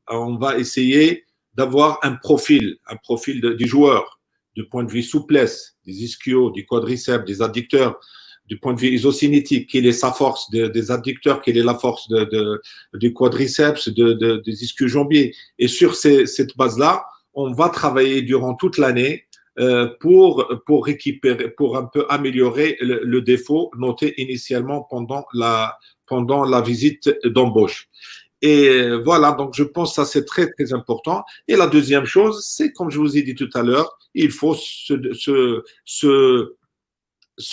on va essayer d'avoir un profil du joueur, du point de vue souplesse, des ischios, du quadriceps, des adducteurs, du point de vue isocinétique, quelle est sa force des adducteurs, quelle est la force du quadriceps, des ischio-jambiers. Et sur cette base-là, on va travailler durant toute l'année pour récupérer, pour un peu améliorer le défaut noté initialement pendant la visite d'embauche. Et voilà, donc je pense que ça c'est très très important. Et la deuxième chose, c'est comme je vous ai dit tout à l'heure, il faut ce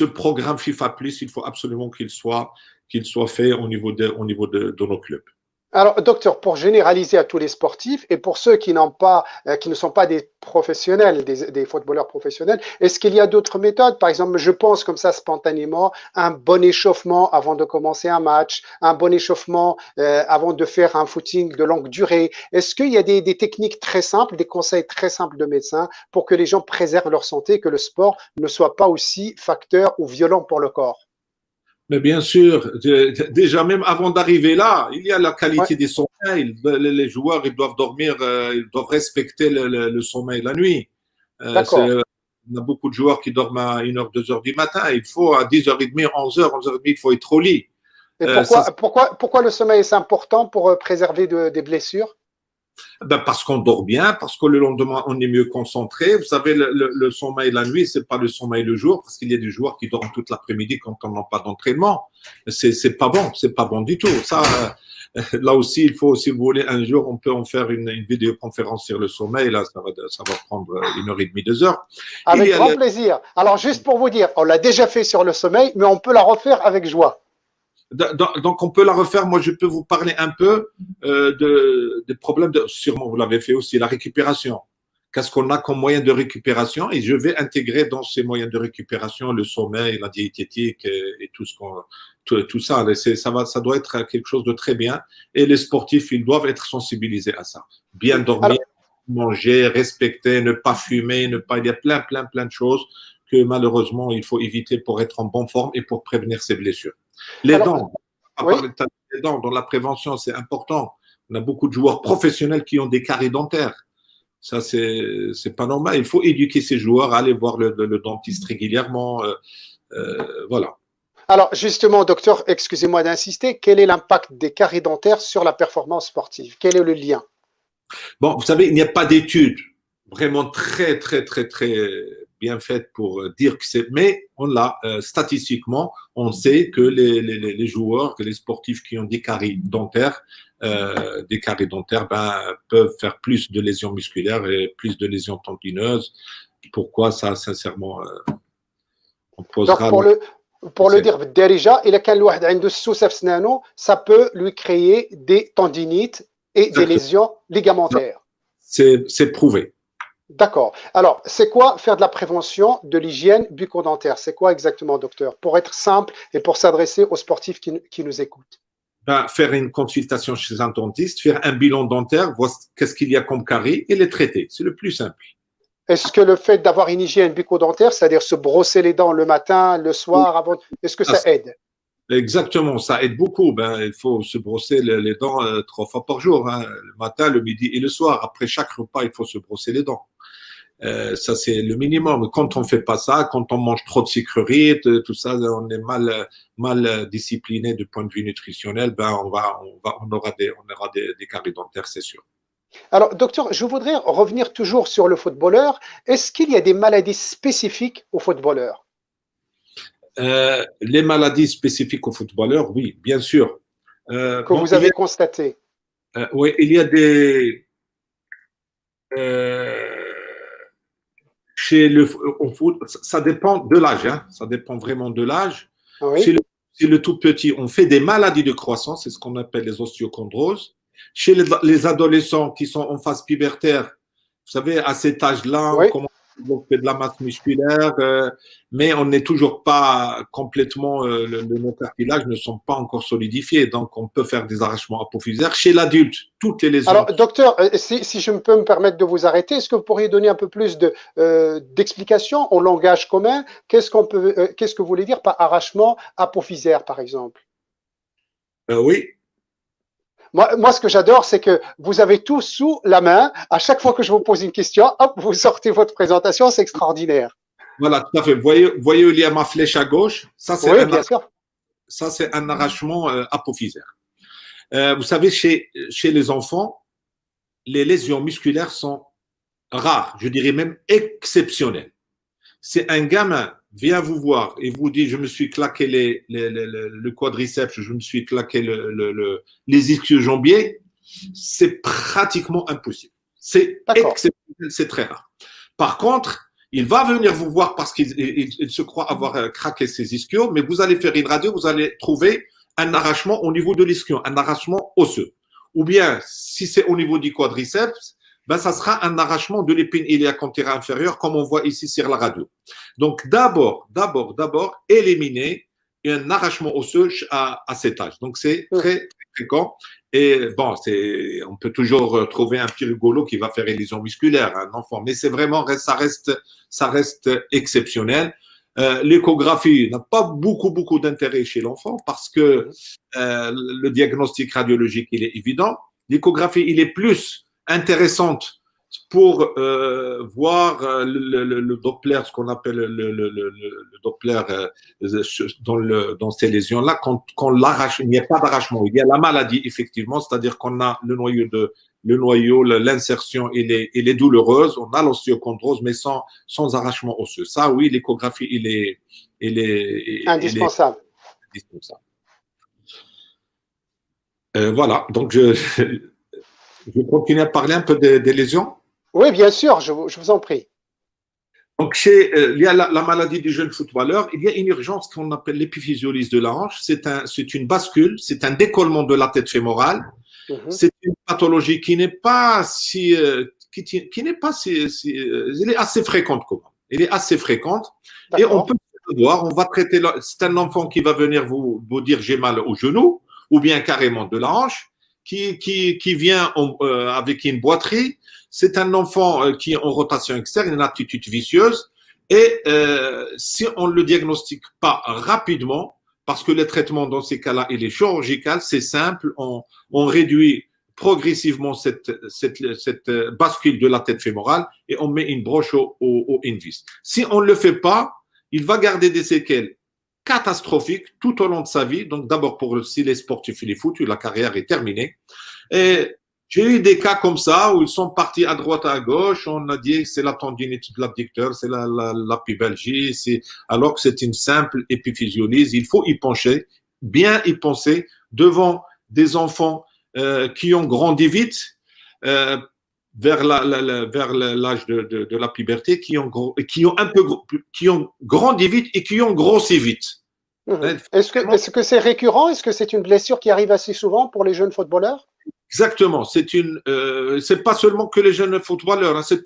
programme FIFA Plus, il faut absolument qu'il soit fait au niveau de nos clubs. Alors, docteur, pour généraliser à tous les sportifs et pour ceux qui qui ne sont pas des professionnels, des footballeurs professionnels, est-ce qu'il y a d'autres méthodes? Par exemple, je pense comme ça spontanément, un bon échauffement avant de commencer un match, un bon échauffement avant de faire un footing de longue durée. Est-ce qu'il y a des techniques très simples, des conseils très simples de médecins pour que les gens préservent leur santé, que le sport ne soit pas aussi facteur ou violent pour le corps? Mais bien sûr, déjà même avant d'arriver là, il y a la Ouais, qualité des sommeils. Les joueurs, ils doivent dormir, ils doivent respecter le sommeil la nuit. d'accord. Il y a beaucoup de joueurs qui dorment à 1h, 2h du matin. Il faut à 10h30, 11h, 11h30, il faut être au lit. Et Ça, pourquoi le sommeil est important pour préserver des blessures? ben parce qu'on dort bien, parce que le lendemain, on est mieux concentré. Vous savez, le sommeil la nuit, c'est pas le sommeil le jour, parce qu'il y a des joueurs qui dorment toute l'après-midi quand on n'a pas d'entraînement. C'est pas bon, c'est pas bon du tout. Ça, là aussi, il faut, si vous voulez, un jour, on peut en faire une vidéoconférence sur le sommeil. Là, ça va prendre 1h30, 2 heures. Il Avec y a grand plaisir. Alors, juste pour vous dire, on l'a déjà fait sur le sommeil, mais on peut la refaire avec joie. donc, on peut la refaire. Moi, je peux vous parler un peu des problèmes, sûrement vous l'avez fait aussi, la récupération. Qu'est-ce qu'on a comme moyen de récupération? Et je vais intégrer dans ces moyens de récupération le sommeil, la diététique et tout ça. Ça doit être quelque chose de très bien. Et les sportifs, ils doivent être sensibilisés à ça. Bien dormir, Alors, manger, respecter, ne pas fumer, il y a plein de choses que malheureusement, il faut éviter pour être en bonne forme et pour prévenir ces blessures. Les alors, dents, à oui. parler des dents, dans la prévention, c'est important. On a beaucoup de joueurs professionnels qui ont des caries dentaires. Ça, c'est pas normal. Il faut éduquer ces joueurs à aller voir le dentiste régulièrement. Voilà. Alors, justement, docteur, excusez-moi d'insister, quel est l'impact des caries dentaires sur la performance sportive? Quel est le lien? Bon, vous savez, il n'y a pas d'études vraiment très bien faites pour dire que c'est, mais on l'a statistiquement, on sait que les joueurs, que les sportifs qui ont des caries dentaires, ben, peuvent faire plus de lésions musculaires et plus de lésions tendineuses. Pourquoi ça, sincèrement, on Donc, posera pour le dire déjà, il a qu'un الواحد عنده السوسة في سنانه, ça peut lui créer des tendinites et des exactement. lésions ligamentaires. C'est prouvé. D'accord. Alors, c'est quoi faire de la prévention de l'hygiène bucco-dentaire? C'est quoi exactement, docteur? Pour être simple et pour s'adresser aux sportifs qui nous écoutent. Ben, faire une consultation chez un dentiste, faire un bilan dentaire, voir qu'est-ce qu'il y a comme carie et les traiter. C'est le plus simple. Est-ce que le fait d'avoir une hygiène bucco-dentaire, c'est-à-dire se brosser les dents le matin, le soir, avant, est-ce que ça aide? Exactement, ça aide beaucoup. Ben, il faut se brosser les dents 3 fois par jour, hein, le matin, le midi et le soir. Après chaque repas, il faut se brosser les dents. Ça, c'est le minimum. Quand on fait pas ça, quand on mange trop de sucreries, tout ça, on est mal discipliné du point de vue nutritionnel, ben, on aura des caries dentaires, c'est sûr. Alors, docteur, je voudrais revenir toujours sur le footballeur. Est-ce qu'il y a des maladies spécifiques aux footballeurs? Les maladies spécifiques aux footballeurs, oui, bien sûr. Que vous avez constatées? Oui, il y a des, euh, chez le, ça dépend de l'âge, hein, ça dépend vraiment de l'âge. Oui. Chez le tout petit, on fait des maladies de croissance, c'est ce qu'on appelle les osteochondroses. Chez les adolescents qui sont en phase pubertaire, vous savez, à cet âge-là, on Oui. commence à développer de la masse musculaire, mais on n'est toujours pas complètement, nos cartilages ne sont pas encore solidifiés, donc on peut faire des arrachements apophysaires. Chez l'adulte, toutes les lésions. Alors, docteur, si je peux me permettre de vous arrêter, est-ce que vous pourriez donner un peu plus d'explications au langage commun? Qu'est-ce que vous voulez dire par arrachement apophysaire, par exemple? Oui. Moi, ce que j'adore, c'est que vous avez tout sous la main. À chaque fois que je vous pose une question, hop, vous sortez votre présentation. C'est extraordinaire. Voilà, tout à fait. Vous voyez où il y a ma flèche à gauche? Ça, c'est oui, bien sûr. Ça, c'est un arrachement apophysaire. Vous savez, chez les enfants, les lésions musculaires sont rares, je dirais même exceptionnelles. C'est un gamin vient vous voir et vous dit je me suis claqué le quadriceps, je me suis claqué les ischio-jambiers, c'est pratiquement impossible. C'est exceptionnel, c'est très rare. Par contre, il va venir vous voir parce qu'il se croit avoir craqué ses ischios, mais vous allez faire une radio, vous allez trouver un arrachement au niveau de l'ischio, un arrachement osseux. Ou bien, si c'est au niveau du quadriceps, ben, ça sera un arrachement de l'épine iliaque antérieure inférieure, comme on voit ici sur la radio. Donc, d'abord, éliminer un arrachement osseux à cet âge. Donc, c'est très fréquent. Et bon, on peut toujours trouver un petit rigolo qui va faire une lésion musculaire à un enfant, mais c'est vraiment, ça reste exceptionnel. L'échographie n'a pas beaucoup d'intérêt chez l'enfant parce que le diagnostic radiologique, il est évident. L'échographie, il est plus intéressante pour voir le Doppler, ce qu'on appelle le Doppler dans ces lésions-là, quand l'arrache, il n'y a pas d'arrachement, il y a la maladie effectivement, c'est-à-dire qu'on a le noyau, l'insertion, il est douloureuse, on a l'ostéochondrose, mais sans arrachement osseux. Ça, oui, l'échographie, il est indispensable. Voilà, donc je continue à parler un peu des lésions. Oui, bien sûr, je vous en prie. Donc, il y a la maladie du jeune footballeur, il y a une urgence qu'on appelle l'épiphysiolyse de la hanche. C'est une bascule, c'est un décollement de la tête fémorale. C'est une pathologie qui n'est pas si, qui n'est pas si, elle est assez fréquente quand même. Elle est assez fréquente et on peut le voir. On va traiter. C'est un enfant qui va venir vous dire j'ai mal au genou ou bien carrément de la hanche, qui vient avec une boiterie. C'est un enfant qui est en rotation externe, une attitude vicieuse. Et si on ne le diagnostique pas rapidement, parce que le traitement dans ces cas-là, il est chirurgical, c'est simple, on réduit progressivement cette bascule de la tête fémorale et on met une broche au invis. Si on ne le fait pas, il va garder des séquelles catastrophiques tout au long de sa vie. Donc d'abord, si les sportifs, il est foutu, la carrière est terminée. Et j'ai eu des cas comme ça où ils sont partis à droite, à gauche. On a dit que c'est la tendinite de l'abducteur, c'est la pubalgie, alors que c'est une simple épiphysiolyse. Il faut y pencher, bien y penser devant des enfants qui ont grandi vite vers l'âge de la puberté, qui ont grandi vite et qui ont grossi vite. Est-ce que c'est récurrent? Est-ce que c'est une blessure qui arrive assez souvent pour les jeunes footballeurs? Exactement. C'est pas seulement que les jeunes footballeurs. Hein, c'est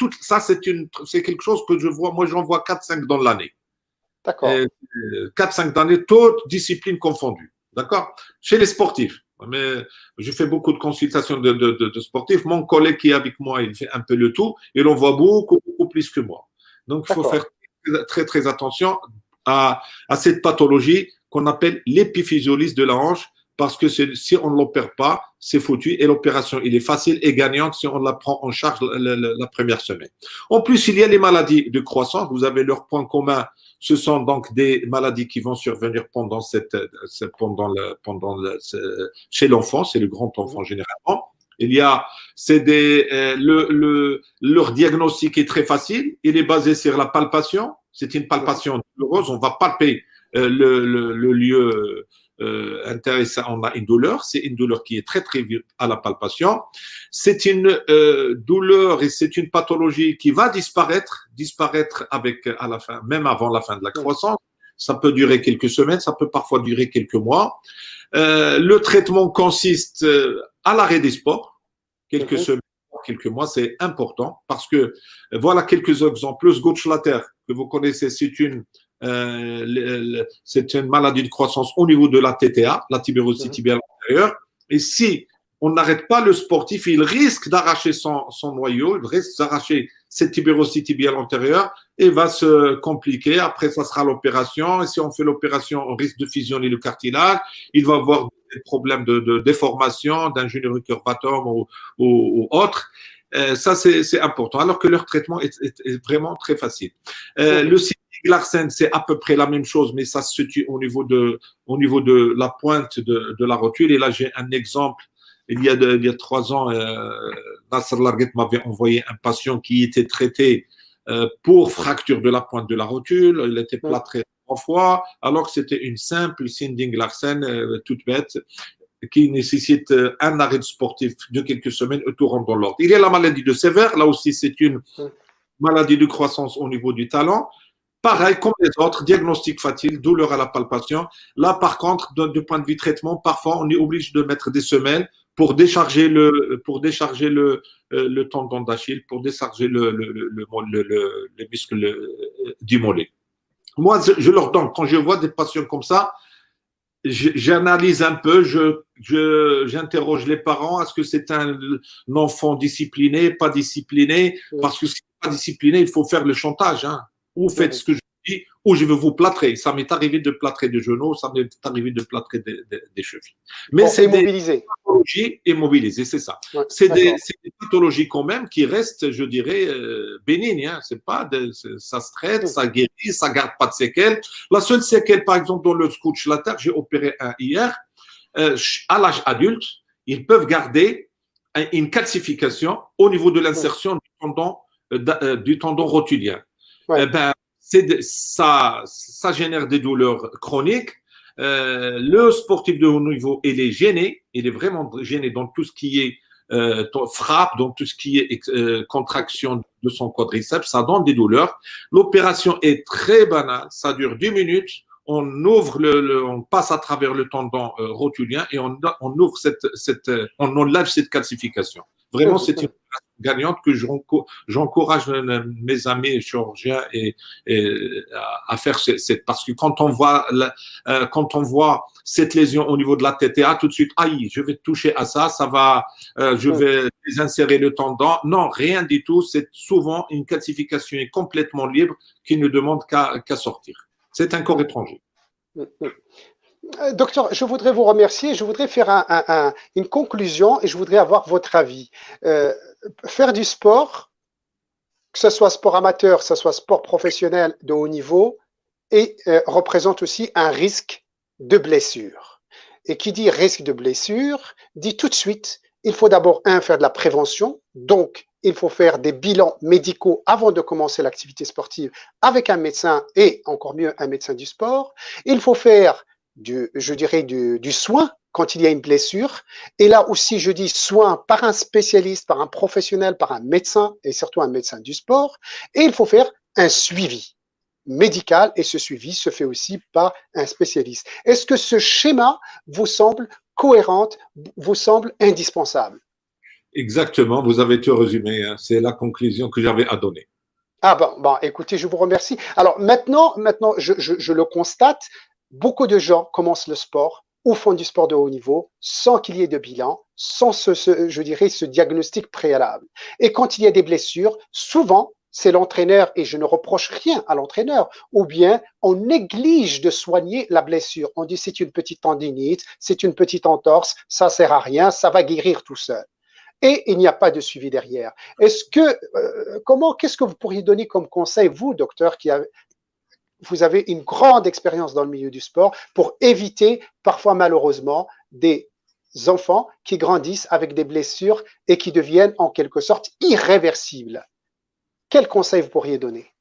quelque chose que je vois. Moi, j'en vois 4-5 dans l'année. D'accord. 4-5 dans l'année, toutes disciplines confondues. D'accord? Chez les sportifs. Mais je fais beaucoup de consultations de sportifs. Mon collègue qui est avec moi, il fait un peu le tout. Il en voit beaucoup plus que moi. Donc, il faut faire très attention à cette pathologie qu'on appelle l'épiphysiolyse de la hanche, parce que si on ne l'opère pas, c'est foutu. Et l'opération, il est facile et gagnante si on la prend en charge la première semaine. En plus, il y a les maladies de croissance. Vous avez leur point commun. Ce sont donc des maladies qui vont survenir chez l'enfant, c'est le grand enfant généralement. Leur diagnostic est très facile. Il est basé sur la palpation. C'est une palpation douloureuse. On va palper le lieu intéressant, on a une douleur. C'est une douleur qui est très très vive à la palpation. C'est une douleur et c'est une pathologie qui va disparaître avec à la fin, même avant la fin de la croissance. Ça peut durer quelques semaines, ça peut parfois durer quelques mois. Le traitement consiste à l'arrêt des sports, quelques semaines, quelques mois, c'est important parce que voilà quelques exemples. Le Gauchelater, que vous connaissez, c'est une maladie de croissance au niveau de la TTA, la tibérosité tibiale antérieure. Et si on n'arrête pas le sportif, il risque d'arracher son noyau, il risque d'arracher cette tibérosité tibiale antérieure et va se compliquer. Après, ça sera l'opération. Et si on fait l'opération, on risque de fusionner le cartilage. Il va avoir des problèmes de déformation, d'ingénierie curvatum ou autre. Ça, c'est important. Alors que leur traitement est vraiment très facile. Le Larsen, c'est à peu près la même chose, mais ça se situe au niveau de la pointe de la rotule. Et là, j'ai un exemple. Il y a 3 ans, Nasser Larguet m'avait envoyé un patient qui était traité pour fracture de la pointe de la rotule. Il était plâtré 3 fois, alors que c'était une simple Sinding Larsen toute bête qui nécessite un arrêt sportif de quelques semaines et tout rentre dans l'ordre. Il y a la maladie de Sévère. Là aussi, c'est une maladie de croissance au niveau du talon. Pareil, comme les autres, diagnostic facile, douleur à la palpation. Là, par contre, du point de vue traitement, parfois, on est obligé de mettre des semelles pour décharger le tendon d'Achille, pour décharger le muscle du mollet. Moi, je leur donne, quand je vois des patients comme ça, j'analyse un peu, j'interroge les parents. Est-ce que c'est un enfant discipliné, pas discipliné? Parce que si pas discipliné, il faut faire le chantage, hein. Ou faites ce que je dis, ou je vais vous plâtrer. Ça m'est arrivé de plâtrer des genoux, ça m'est arrivé de plâtrer des chevilles. Mais c'est des pathologies immobilisées, c'est ça. Ouais, c'est des pathologies quand même qui restent, je dirais, bénignes. Hein. C'est pas ça se traite, ça guérit, ça garde pas de séquelles. La seule séquelle, par exemple, dans le Gauchelater, j'ai opéré un hier, à l'âge adulte, ils peuvent garder une calcification au niveau de l'insertion du tendon rotulien. Ouais. Ça génère des douleurs chroniques. Le sportif de haut niveau, il est gêné, il est vraiment gêné dans tout ce qui est frappe, dans tout ce qui est contraction de son quadriceps, ça donne des douleurs. L'opération est très banale, ça dure 10 minutes. On ouvre on passe à travers le tendon rotulien et on ouvre on enlève cette calcification. Vraiment, c'est une gagnante que j'encourage mes amis chirurgiens à faire parce que quand on voit cette lésion au niveau de la TTA, tout de suite, aïe, je vais toucher à ça, je vais désinsérer le tendon. Non, rien du tout. C'est souvent une calcification complètement libre qui ne demande qu'à sortir. C'est un corps étranger. Docteur, je voudrais vous remercier. Je voudrais faire une conclusion et je voudrais avoir votre avis. Faire du sport, que ce soit sport amateur, que ce soit sport professionnel de haut niveau, représente aussi un risque de blessure. Et qui dit risque de blessure, dit tout de suite, il faut d'abord, faire de la prévention. Donc, il faut faire des bilans médicaux avant de commencer l'activité sportive avec un médecin et encore mieux un médecin du sport. Il faut faire du soin quand il y a une blessure. Et là aussi, je dis soin par un spécialiste, par un professionnel, par un médecin et surtout un médecin du sport. Et il faut faire un suivi médical et ce suivi se fait aussi par un spécialiste. Est-ce que ce schéma vous semble cohérent, vous semble indispensable? Exactement, vous avez tout résumé. Hein. C'est la conclusion que j'avais à donner. Ah bon, écoutez, je vous remercie. Alors maintenant, je le constate, beaucoup de gens commencent le sport ou font du sport de haut niveau sans qu'il y ait de bilan, sans ce diagnostic préalable. Et quand il y a des blessures, souvent, c'est l'entraîneur, et je ne reproche rien à l'entraîneur, ou bien on néglige de soigner la blessure. On dit c'est une petite tendinite, c'est une petite entorse, ça sert à rien, ça va guérir tout seul. Et il n'y a pas de suivi derrière. Qu'est-ce que vous pourriez donner comme conseil, vous, docteur, vous avez une grande expérience dans le milieu du sport, pour éviter parfois malheureusement des enfants qui grandissent avec des blessures et qui deviennent en quelque sorte irréversibles? Quel conseil vous pourriez donner?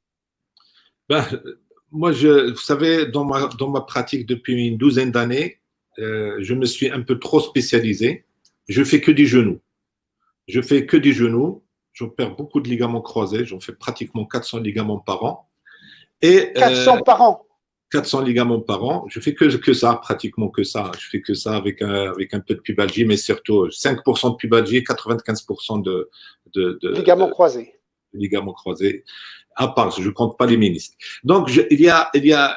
Moi, vous savez, dans ma pratique depuis une douzaine d'années, je me suis un peu trop spécialisé. Je fais que des genoux. Je fais que des genoux. J'opère beaucoup de ligaments croisés. J'en fais pratiquement 400 ligaments par an. Et 400 par an. 400 ligaments par an. Je fais que ça, pratiquement que ça. Je fais que ça avec un peu de pubalgie, mais surtout 5% de pubalgie, 95% de ligaments croisés. Ligaments croisés. À part, je ne compte pas les ménisques. Donc, il y a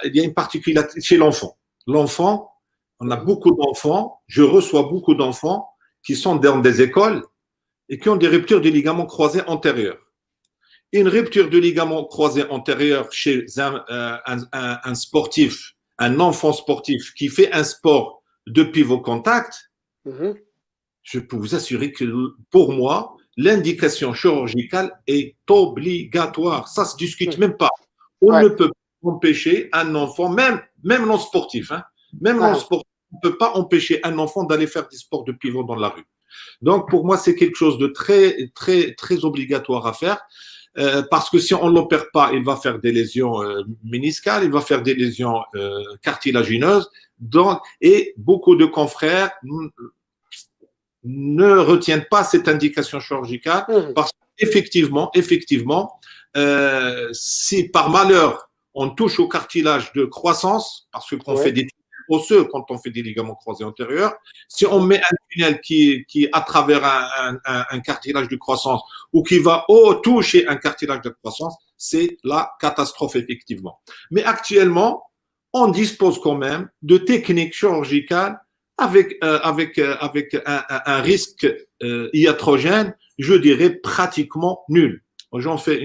une particularité chez l'enfant. L'enfant, on a beaucoup d'enfants, je reçois beaucoup d'enfants qui sont dans des écoles et qui ont des ruptures de ligaments croisés antérieurs. Une rupture de ligament croisé antérieur chez un sportif, un enfant sportif qui fait un sport de pivot contact, je peux vous assurer que pour moi, l'indication chirurgicale est obligatoire. Ça ne se discute même pas. On ne peut pas empêcher un enfant, même non sportif, même non sportif, on ne peut pas empêcher un enfant d'aller faire des sports de pivot dans la rue. Donc, pour moi, c'est quelque chose de très, très, très obligatoire à faire. Parce que si on ne l'opère pas, il va faire des lésions méniscales, il va faire des lésions cartilagineuses. Donc, et beaucoup de confrères ne retiennent pas cette indication chirurgicale parce qu'effectivement, si par malheur on touche au cartilage de croissance, parce qu'on fait des osseux quand on fait des ligaments croisés antérieurs. Si on met un tunnel qui à travers un cartilage de croissance ou qui va toucher un cartilage de croissance, c'est la catastrophe effectivement. Mais actuellement, on dispose quand même de techniques chirurgicales avec un risque iatrogène, je dirais pratiquement nul. J'en fais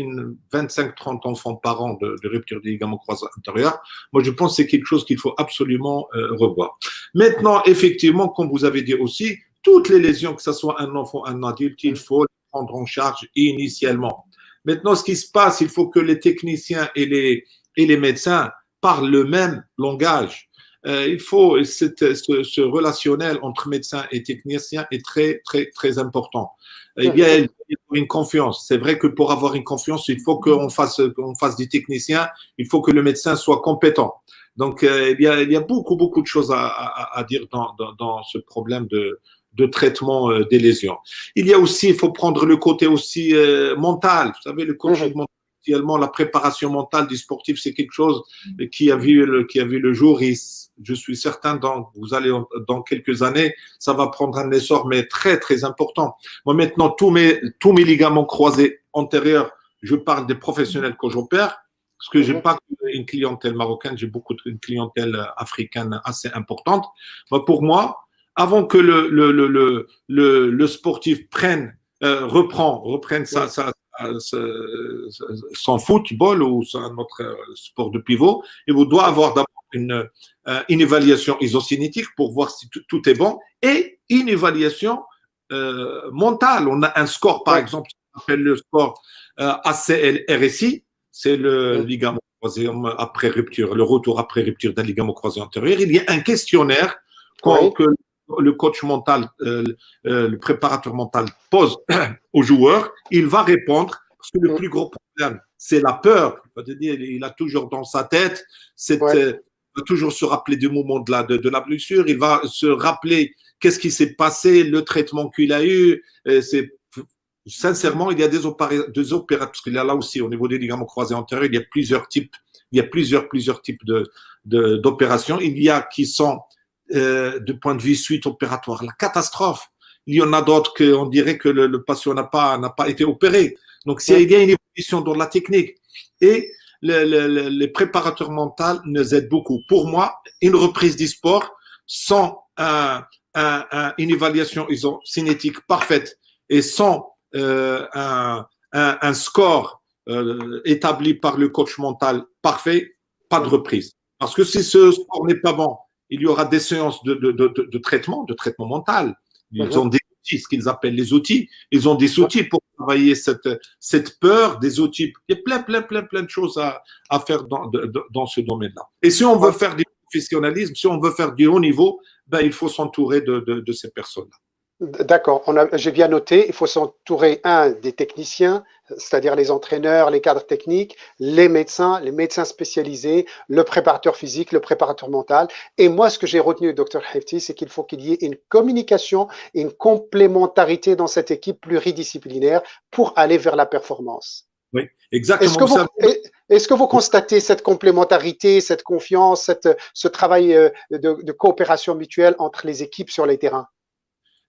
25-30 enfants par an de rupture des ligaments croisés antérieurs. Moi, je pense que c'est quelque chose qu'il faut absolument revoir. Maintenant, effectivement, comme vous avez dit aussi, toutes les lésions, que ce soit un enfant, un adulte, il faut les prendre en charge initialement. Maintenant, ce qui se passe, il faut que les techniciens et les médecins parlent le même langage. Il faut ce relationnel entre médecins et techniciens est très très très important. Il y a une confiance. C'est vrai que pour avoir une confiance, il faut qu'on fasse des techniciens. Il faut que le médecin soit compétent. Donc il y a beaucoup de choses à dire dans ce problème de traitement des lésions. Il y a aussi, il faut prendre le côté aussi mental. Vous savez, le coaching mental. Actuellement, la préparation mentale du sportif, c'est quelque chose qui a vu le jour. Et je suis certain, dans quelques années, ça va prendre un essor, mais très, très important. Moi, maintenant, tous mes ligaments croisés antérieurs, je parle des professionnels que j'opère, parce que j'ai pas une clientèle marocaine, j'ai une clientèle africaine assez importante. Pour moi, avant que le sportif reprenne son football ou notre sport de pivot, il doit avoir d'abord une évaluation isocinétique pour voir si tout est bon et une évaluation mentale. On a un score, par exemple, qui s'appelle le score ACL-RSI, c'est le ligament croisé après rupture, le retour après rupture d'un ligament croisé antérieur. Il y a un questionnaire que le coach mental, le préparateur mental pose au joueur, il va répondre parce que le plus gros problème, c'est la peur. Il a toujours dans sa tête, il va toujours se rappeler du moment de la blessure, il va se rappeler qu'est-ce qui s'est passé, le traitement qu'il a eu. Sincèrement, il y a des opérations, parce qu'il y a là aussi, au niveau des ligaments croisés antérieurs, il y a plusieurs types d'opérations. Il y a qui sont de point de vue suite opératoire, la catastrophe. Il y en a d'autres qu'on dirait que le patient n'a pas été opéré. Donc, il y a une évolution dans la technique. Et les préparateurs mentaux nous aident beaucoup. Pour moi, une reprise du sport sans une évaluation cinétique parfaite et sans un score établi par le coach mental parfait, pas de reprise. Parce que si ce score n'est pas bon, il y aura des séances de traitement mental. Ils ont des outils, ce qu'ils appellent les outils. Ils ont des outils pour travailler cette peur, des outils. Il y a plein de choses à faire dans ce domaine-là. Et si on veut faire du professionnalisme, si on veut faire du haut niveau, il faut s'entourer de ces personnes-là. D'accord, j'ai bien noté, il faut s'entourer, des techniciens, c'est-à-dire les entraîneurs, les cadres techniques, les médecins spécialisés, le préparateur physique, le préparateur mental. Et moi, ce que j'ai retenu, docteur Hefti, c'est qu'il faut qu'il y ait une communication, une complémentarité dans cette équipe pluridisciplinaire pour aller vers la performance. Oui, Est-ce exactement. que Vous vous, savez, est-ce que vous constatez cette complémentarité, cette confiance, ce travail de coopération mutuelle entre les équipes sur les terrains?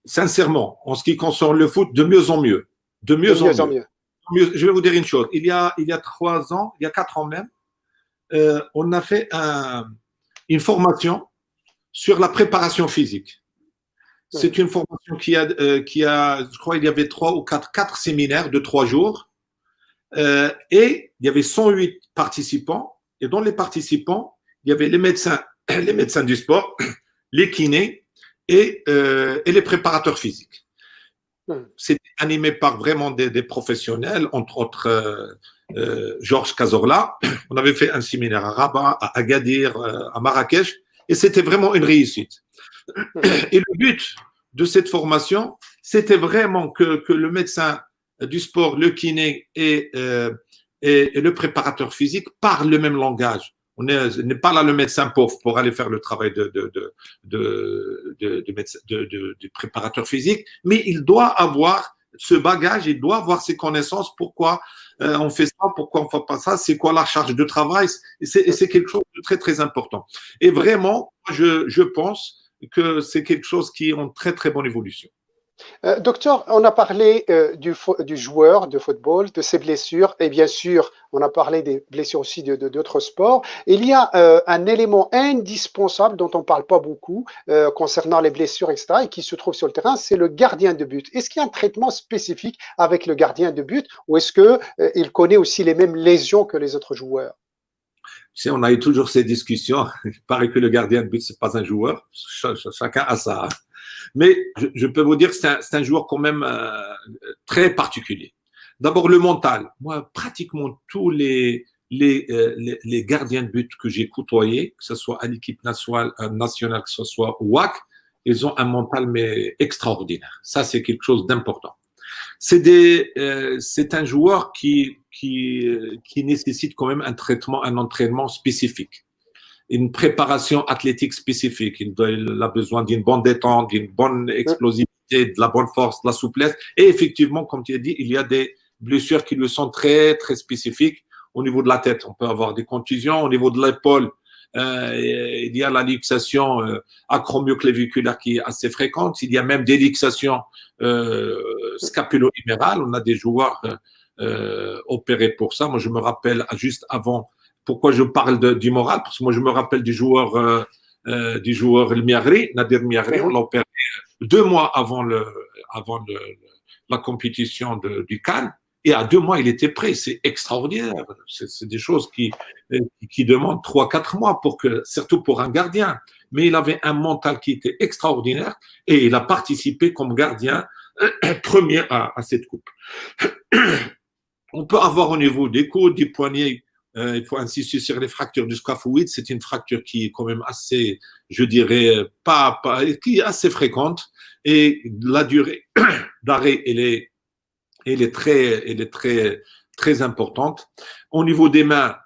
sincèrement, en ce qui concerne le foot, de mieux en mieux. De De mieux en mieux en mieux. mieux. Je vais vous dire une chose. Il y a 3 ans, il y a 4 ans même, on a fait une formation sur la préparation physique. C'est une formation je crois, il y avait 3 ou 4 séminaires de 3 jours. Et il y avait 108 participants. Et dans les participants, il y avait les médecins, les médecins du sport, les kinés et les préparateurs physiques. C'était animé par vraiment des professionnels, entre autres Georges Cazorla. On avait fait un séminaire à Rabat, à Agadir, à Marrakech, et c'était vraiment une réussite. Et le but de cette formation, c'était vraiment que le médecin du sport, le kiné et le préparateur physique parlent le même langage. On n'est pas là le médecin pauvre pour aller faire le travail de préparateur physique, mais il doit avoir ce bagage, il doit avoir ses connaissances, pourquoi on fait ça, pourquoi on ne fait pas ça, c'est quoi la charge de travail, et c'est quelque chose de très très important. Et vraiment, je pense que c'est quelque chose qui est en très très bonne évolution. Docteur, on a parlé du joueur de football, de ses blessures, et bien sûr, on a parlé des blessures aussi d'autres sports. Il y a un élément indispensable dont on ne parle pas beaucoup concernant les blessures, etc., et qui se trouve sur le terrain, c'est le gardien de but. Est-ce qu'il y a un traitement spécifique avec le gardien de but, ou est-ce qu'il connaît aussi les mêmes lésions que les autres joueurs? Tu sais, on a eu toujours ces discussions. Il paraît que le gardien de but, ce n'est pas un joueur. Chacun a ça. Mais je peux vous dire que c'est un joueur quand même très particulier. D'abord, le mental. Moi, pratiquement tous les gardiens de but que j'ai côtoyés, que ce soit à l'équipe nationale, que ce soit au WAC, ils ont un mental mais extraordinaire. Ça, c'est quelque chose d'important. C'est un joueur qui nécessite quand même un traitement, un entraînement spécifique, une préparation athlétique spécifique. Il a besoin d'une bonne détente, d'une bonne explosivité, de la bonne force, de la souplesse. Et effectivement, comme tu as dit, il y a des blessures qui lui sont très, très spécifiques. Au niveau de la tête, on peut avoir des contusions. Au niveau de l'épaule, il y a la luxation acromioclaviculaire qui est assez fréquente. Il y a même des luxations scapulo-humérales. On a des joueurs opérés pour ça. Moi, je me rappelle juste avant. Pourquoi je parle du moral? Parce que moi, je me rappelle du joueur Miagri, Nadir Miagri. On l'a opéré 2 mois avant la compétition du CAN. Et à 2 mois, il était prêt. C'est extraordinaire. C'est des choses qui demandent 3-4 mois, surtout pour un gardien. Mais il avait un mental qui était extraordinaire et il a participé comme gardien premier à cette coupe. On peut avoir au niveau des coudes, des poignets, il faut insister sur les fractures du scaphoïde. C'est une fracture qui est quand même assez, je dirais, qui est assez fréquente. Et la durée d'arrêt, elle est très, très importante. Au niveau des mains,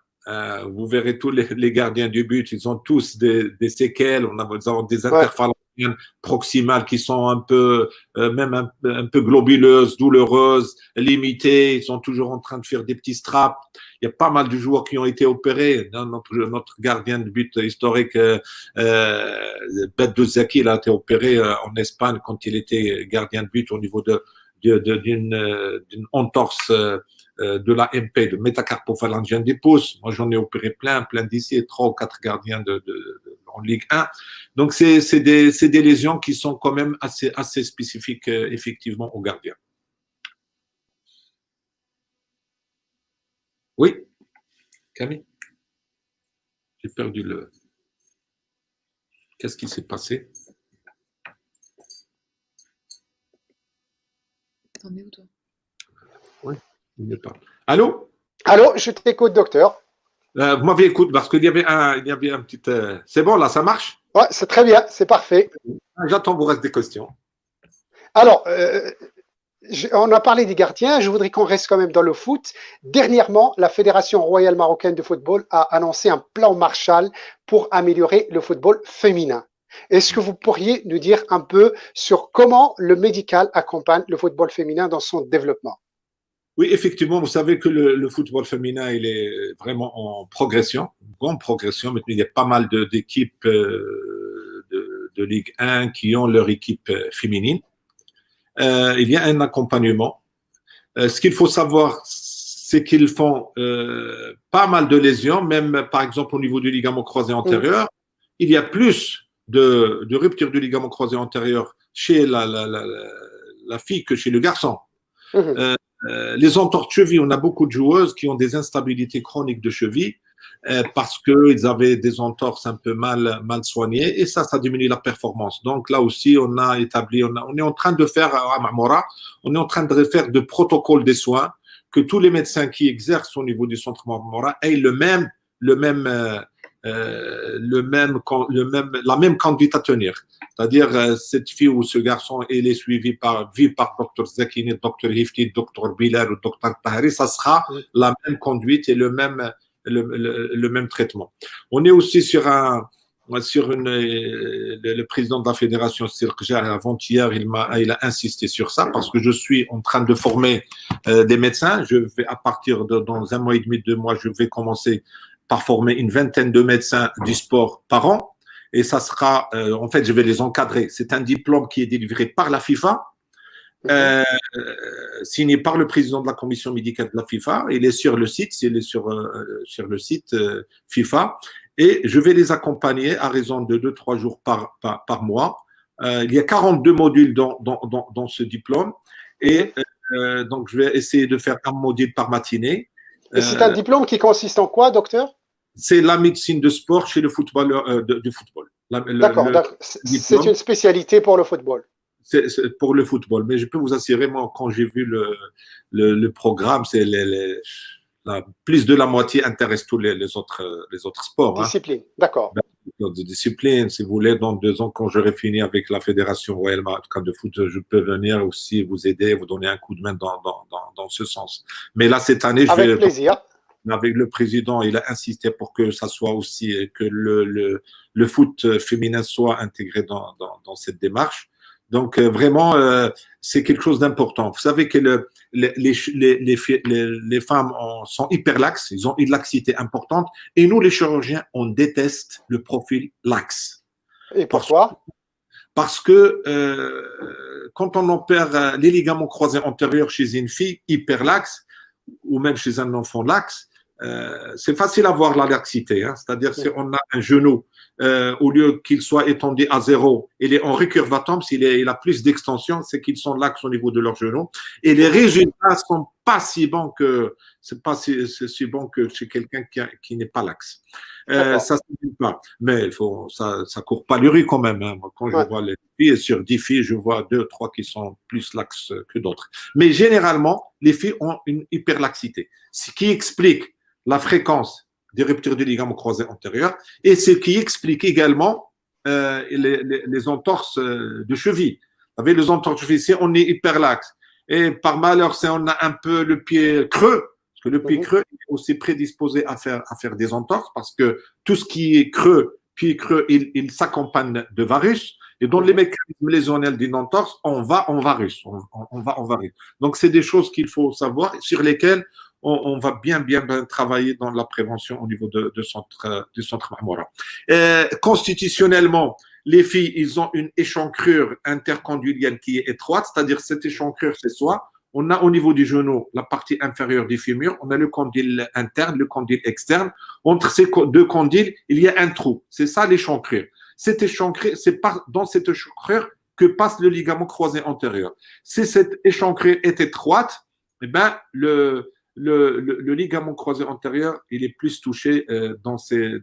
vous verrez tous les gardiens du but, ils ont tous des séquelles. On a des interphalangiennes proximales qui sont un peu, même un peu globuleuses, douloureuses, limitées. Ils sont toujours en train de faire des petits straps. Il y a pas mal de joueurs qui ont été opérés. Notre gardien de but historique, Bedou Zaki, il a été opéré en Espagne quand il était gardien de but au niveau d'une entorse de la MP, de métacarpophalangienne des pouces. Moi, j'en ai opéré plein d'ici, 3 ou 4 gardiens en Ligue 1. Donc, c'est des lésions qui sont quand même assez spécifiques, effectivement, aux gardiens. Oui, Camille? J'ai perdu le... Qu'est-ce qui s'est passé? T'en es où, toi? Oui, il n'est pas. Allô? Allô, je t'écoute, docteur. Vous m'avez écouté parce qu'il y avait un petit... C'est bon, là, ça marche? Ouais, c'est très bien, c'est parfait. J'attends vos restes des questions. Alors, on a parlé des gardiens, je voudrais qu'on reste quand même dans le foot. Dernièrement, la Fédération royale marocaine de football a annoncé un plan Marshall pour améliorer le football féminin. Est-ce que vous pourriez nous dire un peu sur comment le médical accompagne le football féminin dans son développement? Oui, effectivement, vous savez que le football féminin, il est vraiment en progression, une grande progression. Maintenant, il y a pas mal d'équipes de Ligue 1 qui ont leur équipe féminine. Il y a un accompagnement. Ce qu'il faut savoir, c'est qu'ils font pas mal de lésions, même par exemple au niveau du ligament croisé antérieur. Il y a plus de rupture du ligament croisé antérieur chez la fille que chez le garçon. Les entorses de cheville, on a beaucoup de joueuses qui ont des instabilités chroniques de cheville parce qu'ils avaient des entorses un peu mal soignées et ça diminue la performance. Donc là aussi, on a établi, on est en train de faire à Marmora, on est en train de faire de protocoles des soins que tous les médecins qui exercent au niveau du centre Marmora aient la même conduite à tenir. C'est-à-dire, cette fille ou ce garçon, il est suivi par Dr Zakini, Dr Hifti, Dr Bilal ou Dr Tahari, ça sera la même conduite et le même traitement. On est aussi le président de la fédération, avant-hier, il a insisté sur ça parce que je suis en train de former des médecins. Je vais, à partir dans un mois et demi, 2 mois, je vais commencer par former une vingtaine de médecins du sport par an. Et ça sera, en fait, je vais les encadrer. C'est un diplôme qui est délivré par la FIFA, signé par le président de la commission médicale de la FIFA. Il est sur le site, sur le site FIFA. Et je vais les accompagner à raison de 2-3 jours par mois. Il y a 42 modules dans ce diplôme. Et donc, je vais essayer de faire un module par matinée. Et c'est un diplôme qui consiste en quoi, docteur? C'est la médecine de sport chez le footballeur du football. D'accord, c'est une spécialité pour le football. C'est pour le football, mais je peux vous assurer, moi, quand j'ai vu le programme, c'est plus de la moitié intéresse tous les autres sports. Discipline, d'accord. De discipline, si vous voulez, dans 2 ans, quand j'aurai fini avec la Fédération royale marocaine de foot, je peux venir aussi vous aider, vous donner un coup de main dans ce sens. Mais là, cette année, avec plaisir. Avec le président, il a insisté pour que ça soit aussi, que le foot féminin soit intégré dans cette démarche. Donc, vraiment, c'est quelque chose d'important. Vous savez que les femmes sont hyper laxes, ils ont une laxité importante. Et nous, les chirurgiens, on déteste le profil laxe. Et pourquoi? Parce que quand on opère les ligaments croisés antérieurs chez une fille hyper laxe, ou même chez un enfant laxe, c'est facile à voir la laxité. C'est-à-dire, si on a un genou, au lieu qu'il soit étendu à 0, il est en recurvatum, il a plus d'extension, c'est qu'ils sont laxes au niveau de leur genou. Et les résultats sont pas si bons que chez quelqu'un qui n'est pas laxe. Ça se dit pas. Mais ça court pas le riz quand même. Moi, quand je vois les filles, sur 10 filles, je vois 2, 3 qui sont plus laxes que d'autres. Mais généralement, les filles ont une hyperlaxité. Ce qui explique la fréquence des ruptures du ligament croisé antérieur et ce qui explique également les entorses de cheville. Vous savez, les entorses de cheville, si on est hyperlaxe et par malheur, si on a un peu le pied creux, parce que le pied creux est aussi prédisposé à faire des entorses parce que tout ce qui est creux, pied creux, il s'accompagne de varus. Et dans les mécanismes lésionnels d'une entorse, on va en varus. On va en varus. Donc, c'est des choses qu'il faut savoir sur lesquelles on va bien travailler dans la prévention au niveau du centre Marmora. Constitutionnellement, les filles, ils ont une échancrure intercondylienne qui est étroite, c'est-à-dire cette échancrure, c'est soit on a au niveau du genou la partie inférieure du fémur, on a le condyle interne, le condyle externe. Entre ces 2 condyles, il y a un trou. C'est ça l'échancrure. Cette échancrure, c'est dans cette échancrure que passe le ligament croisé antérieur. Si cette échancrure est étroite, eh ben le ligament croisé antérieur, il est plus touché dans ce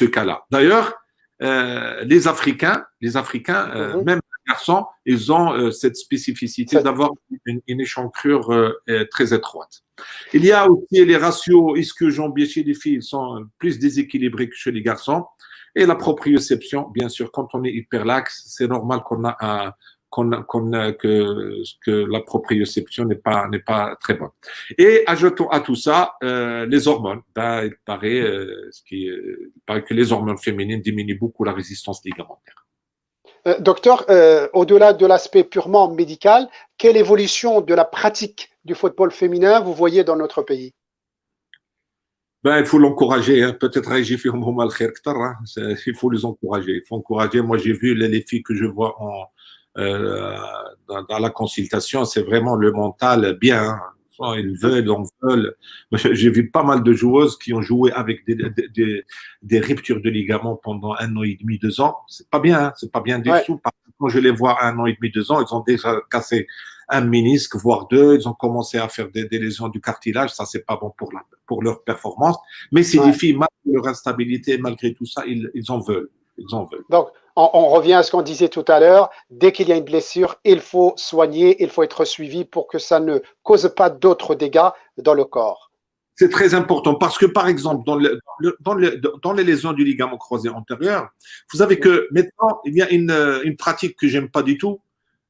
cas-là. D'ailleurs, les Africains, même les garçons, ils ont cette spécificité d'avoir une échancrure très étroite. Il y a aussi les ratios ischio-jambiers chez les filles, ils sont plus déséquilibrés que chez les garçons. Et la proprioception, bien sûr, quand on est hyperlaxe, c'est normal que la proprioception n'est pas très bonne. Et ajoutons à tout ça les hormones. Ben, il paraît que les hormones féminines diminuent beaucoup la résistance ligamentaire. Docteur, au-delà de l'aspect purement médical, quelle évolution de la pratique du football féminin vous voyez dans notre pays? Ben, il faut l'encourager. Hein. Peut-être hein. Il faut les encourager. Il faut encourager. Moi, j'ai vu les filles que je vois dans la consultation, c'est vraiment le mental bien. Hein. Ils veulent, on veut. J'ai vu pas mal de joueuses qui ont joué avec des ruptures de ligaments pendant 1 an et demi, 2 ans. C'est pas bien, hein. C'est pas bien du tout. Quand je les vois 1 an et demi, 2 ans, ils ont déjà cassé un ménisque, voire 2. Ils ont commencé à faire des lésions du cartilage. Ça, c'est pas bon pour leur performance. Mais c'est des filles, malgré leur instabilité, malgré tout ça, ils en veulent. Ils en veulent. Donc, on revient à ce qu'on disait tout à l'heure. Dès qu'il y a une blessure, il faut soigner, il faut être suivi pour que ça ne cause pas d'autres dégâts dans le corps. C'est très important parce que, par exemple, dans les lésions du ligament croisé antérieur, vous savez que maintenant, il y a une pratique que j'aime pas du tout.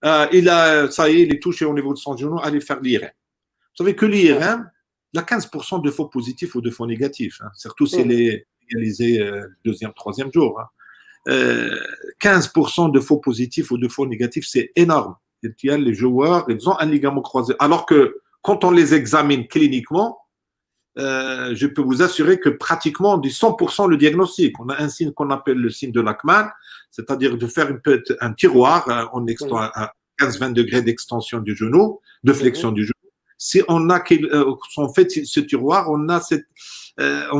Ça y est, il est touché au niveau de son genou, aller faire l'IRM. Vous savez que l'IRM, il y a 15% de faux positifs ou de faux négatifs. Hein. Surtout s'il est réalisé le deuxième, troisième jour. Hein. 15% de faux positifs ou de faux négatifs, c'est énorme. Il y a les joueurs, ils ont un ligament croisé. Alors que quand on les examine cliniquement, je peux vous assurer que pratiquement on dit 100% le diagnostic. On a un signe qu'on appelle le signe de Lachman, c'est-à-dire de faire un tiroir en à 15-20 degrés d'extension du genou, de flexion du genou. Si on a fait ce tiroir, on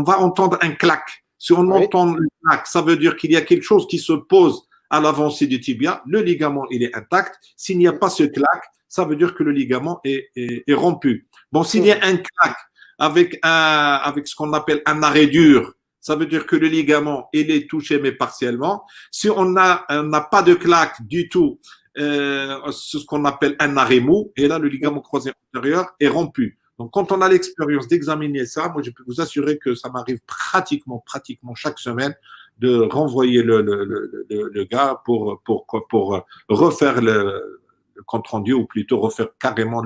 va entendre un clac. Si on entend le clac, ça veut dire qu'il y a quelque chose qui se pose à l'avancée du tibia. Le ligament, il est intact. S'il n'y a pas ce clac, ça veut dire que le ligament est rompu. Bon, s'il y a un clac avec ce qu'on appelle un arrêt dur, ça veut dire que le ligament, il est touché, mais partiellement. Si on n'a pas de claque du tout, c'est ce qu'on appelle un arrêt mou, et là, le ligament croisé antérieur est rompu. Donc, quand on a l'expérience d'examiner ça, moi, je peux vous assurer que ça m'arrive pratiquement chaque semaine de renvoyer le gars pour refaire le compte rendu, ou plutôt refaire carrément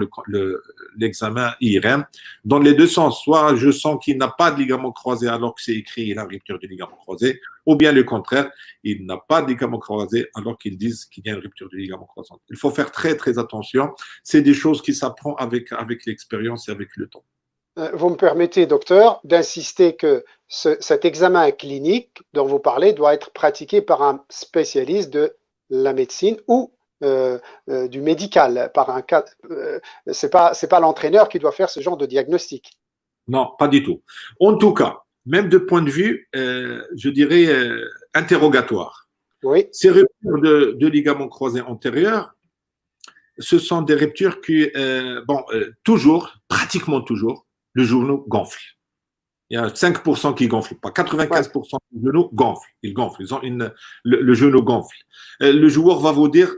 l'examen IRM dans les deux sens. Soit je sens qu'il n'a pas de ligament croisé alors que c'est écrit il a une rupture du ligament croisé, ou bien le contraire, il n'a pas de ligament croisé alors qu'ils disent qu'il y a une rupture du ligament croisé. Il faut faire très très attention. C'est des choses qui s'apprennent avec l'expérience et avec le temps. Vous me permettez, docteur, d'insister que cet examen clinique dont vous parlez doit être pratiqué par un spécialiste de la médecine ou du médical, par un cas. C'est pas l'entraîneur qui doit faire ce genre de diagnostic. Non, pas du tout. En tout cas, même de point de vue, je dirais, interrogatoire. Oui. Ces ruptures de ligaments croisés antérieurs, ce sont des ruptures qui, pratiquement toujours, le genou gonfle. Il y a 5% qui ne gonflent pas. 95% du genou gonfle. Ils gonflent. Le genou gonfle. Le joueur va vous dire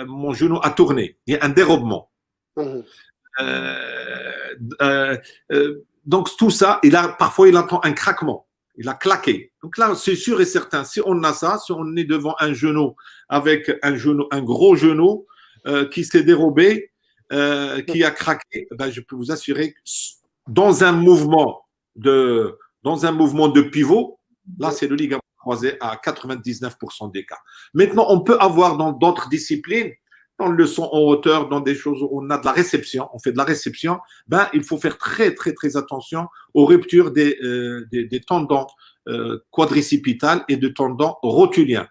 mon genou a tourné. Il y a un dérobement. Donc, tout ça, parfois, il entend un craquement. Il a claqué. Donc là, c'est sûr et certain. Si on a ça, si on est devant un genou avec un gros genou qui s'est dérobé, qui a craqué, ben, je peux vous assurer que dans un mouvement de pivot, là, c'est le ligament croisé à 99% des cas. Maintenant, on peut avoir dans d'autres disciplines, dans le son en hauteur, dans des choses où on a de la réception, on fait de la réception, ben, il faut faire très, très, très attention aux ruptures des tendons quadricipitales et de tendons rotuliens.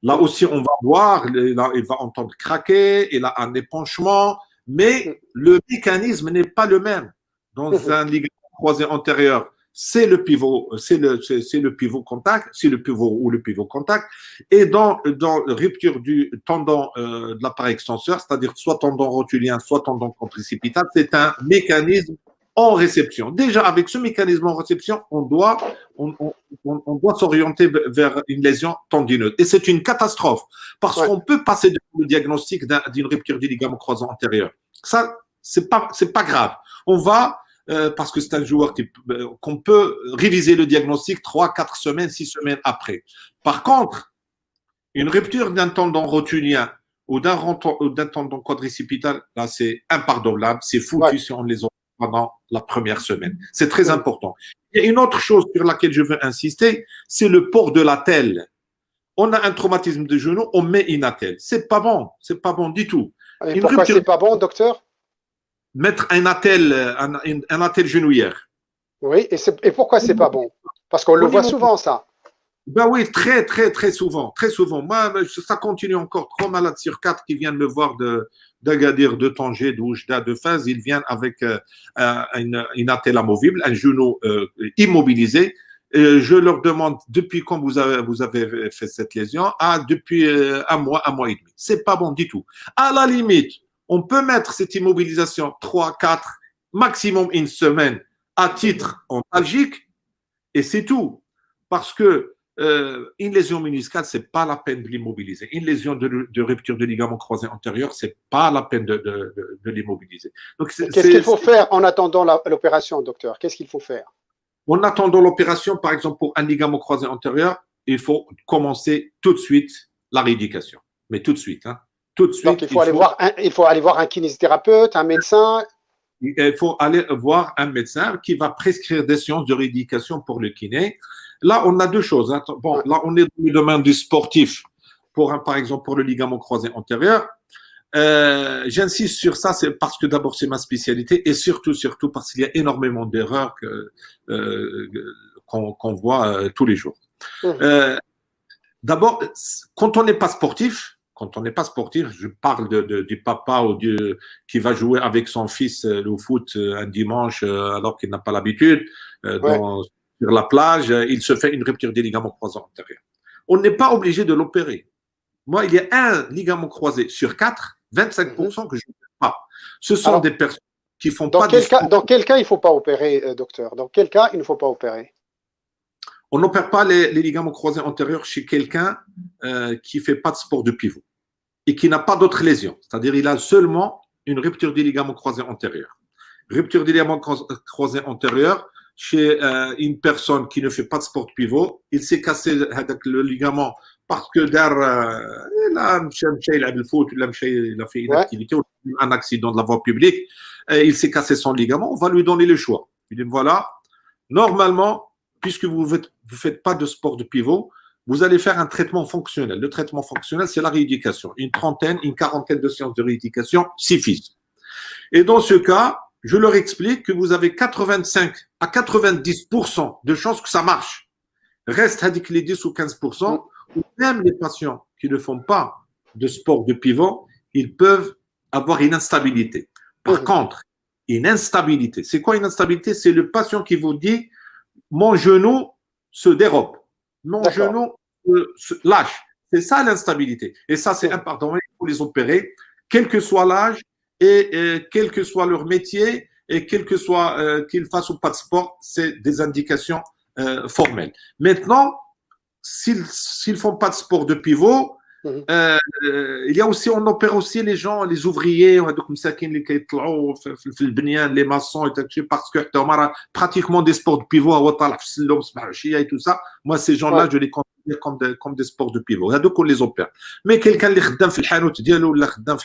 Là aussi, on va voir, il va entendre craquer, il a un épanchement, mais le mécanisme n'est pas le même. Dans un ligament croisé antérieur, c'est le pivot, c'est le pivot contact, c'est le pivot ou le pivot contact. Et dans rupture du tendon de l'appareil extenseur, c'est-à-dire soit tendon rotulien, soit tendon quadricipital, c'est un mécanisme en réception. Déjà, avec ce mécanisme en réception, on doit s'orienter vers une lésion tendineuse. Et c'est une catastrophe parce qu'on peut passer le diagnostic d'une rupture du ligament croisé antérieur. Ça, c'est pas grave. On va parce que c'est un joueur qu'on peut réviser le diagnostic 3, 4 semaines, 6 semaines après. Par contre, une rupture d'un tendon rotulien ou d'un tendon quadricipital, là, c'est impardonnable, c'est foutu Ouais. si on les a pendant la première semaine. C'est très important. Il y a une autre chose sur laquelle je veux insister, c'est le port de l'attelle. On a un traumatisme de genou, on met une attelle. C'est pas bon du tout. Et Une pourquoi rupture, c'est pas bon, docteur? mettre un attelle, un attelle genouillère. Oui, et pourquoi c'est pas bon? Parce qu'on le Au voit niveau souvent, ça. Ben oui, très, très, très souvent. Très souvent. Moi, ça continue encore. 3 malades sur 4 qui viennent me voir d'Agadir, de Tanger, d'Oujda, de Fès, ils viennent avec une attelle amovible, un genou immobilisé. Je leur demande depuis quand vous avez fait cette lésion. Ah, depuis un mois et demi. C'est pas bon du tout. À la limite, on peut mettre cette immobilisation 3, 4, maximum une semaine à titre antalgique et c'est tout. Parce que une lésion méniscale, ce n'est pas la peine de l'immobiliser. Une lésion de rupture de ligament croisé antérieur, ce n'est pas la peine de l'immobiliser. Donc, Qu'est-ce qu'il faut faire en attendant l'opération, docteur? Qu'est-ce qu'il faut faire? en attendant l'opération, par exemple, pour un ligament croisé antérieur, il faut commencer tout de suite la rééducation. Mais tout de suite. Hein. Tout de suite. Donc, il faut aller voir un kinésithérapeute, un médecin. Il faut aller voir un médecin qui va prescrire des séances de rééducation pour le kiné. Là, on a deux choses. Hein. Bon, là, on est dans le domaine du sportif, par exemple, pour le ligament croisé antérieur. J'insiste sur ça, c'est parce que d'abord, c'est ma spécialité et surtout parce qu'il y a énormément d'erreurs qu'on voit tous les jours. D'abord, quand on n'est pas sportif, je parle du papa qui va jouer avec son fils le foot un dimanche alors qu'il n'a pas l'habitude sur la plage, il se fait une rupture des ligaments croisés antérieurs. On n'est pas obligé de l'opérer. Moi, il y a un ligament croisé sur 4, 25% que je ne fais pas. Ce sont des personnes qui font pas de sport. Dans quel cas il ne faut pas opérer, docteur? Dans quel cas il ne faut pas opérer? On n'opère pas les ligaments croisés antérieurs chez quelqu'un qui ne fait pas de sport de pivot et qui n'a pas d'autres lésions. C'est-à-dire il a seulement une rupture des ligaments croisés antérieurs. Rupture des ligaments croisés antérieurs chez une personne qui ne fait pas de sport de pivot. Il s'est cassé le ligament parce que il a fait une activité, un accident de la voie publique. Il s'est cassé son ligament. On va lui donner le choix. Il dit voilà, normalement, puisque vous ne faites pas de sport de pivot, vous allez faire un traitement fonctionnel. Le traitement fonctionnel, c'est la rééducation. Une quarantaine de séances de rééducation suffisent. Et dans ce cas, je leur explique que vous avez 85 à 90% de chances que ça marche. Reste avec les 10 ou 15%, ou même les patients qui ne font pas de sport de pivot, ils peuvent avoir une instabilité. Par contre, une instabilité, c'est quoi une instabilité? C'est le patient qui vous dit mon genou se dérobe, mon genou se lâche. C'est ça l'instabilité. Et ça, c'est impardonnable, il faut les opérer, quel que soit l'âge et quel que soit leur métier et quel que soit qu'ils fassent ou pas de sport, c'est des indications formelles. Maintenant, s'ils font pas de sport de pivot, il y a aussi, on opère aussi les gens, les ouvriers, les maçons, parce que pratiquement des sports de pivot, et tout ça. Moi, ces gens-là, je les considère comme des sports de pivot. Donc, on les opère. Mais quelqu'un qui est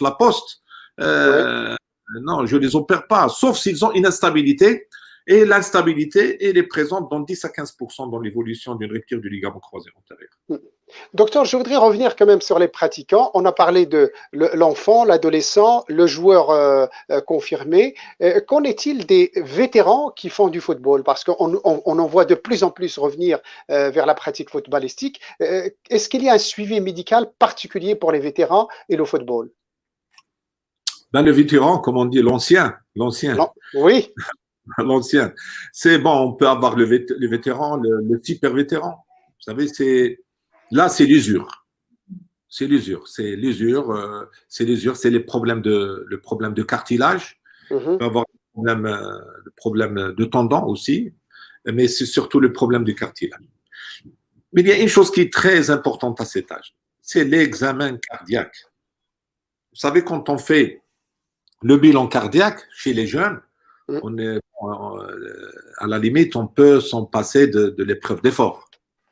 la poste, non, je les opère pas, sauf s'ils ont une instabilité. Et l'instabilité, elle est présente dans 10 à 15% dans l'évolution d'une rupture du ligament croisé antérieur. Docteur, je voudrais revenir quand même sur les pratiquants. On a parlé de l'enfant, l'adolescent, le joueur confirmé. Qu'en est-il des vétérans qui font du football? Parce qu'on en voit de plus en plus revenir vers la pratique footballistique. Est-ce qu'il y a un suivi médical particulier pour les vétérans et le football? Ben, le vétéran, comme on dit, l'ancien. Oui. L'ancien. C'est bon, on peut avoir le vétéran, le super vétéran. Vous savez, c'est l'usure. C'est l'usure. C'est le problème de cartilage. On peut avoir le problème de tendon aussi, mais c'est surtout le problème du cartilage. Mais il y a une chose qui est très importante à cet âge, c'est l'examen cardiaque. Vous savez, quand on fait le bilan cardiaque chez les jeunes, à la limite, on peut s'en passer de l'épreuve d'effort.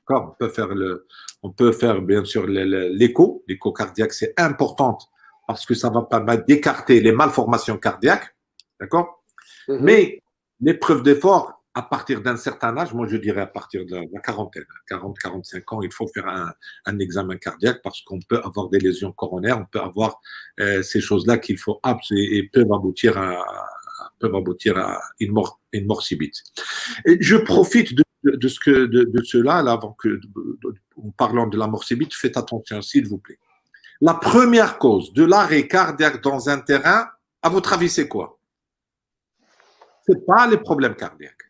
On peut faire bien sûr l'écho. L'écho cardiaque, c'est important parce que ça va permettre d'écarter les malformations cardiaques. D'accord? Mais l'épreuve d'effort, à partir d'un certain âge, moi je dirais à partir de la quarantaine, 40-45 ans, il faut faire un examen cardiaque parce qu'on peut avoir des lésions coronaires, on peut avoir ces choses-là qu'il faut et peuvent aboutir à une mort subite. Et je profite de cela, là, en parlant de la mort subite, faites attention, s'il vous plaît. La première cause de l'arrêt cardiaque dans un terrain, à votre avis, c'est quoi? C'est pas les problèmes cardiaques.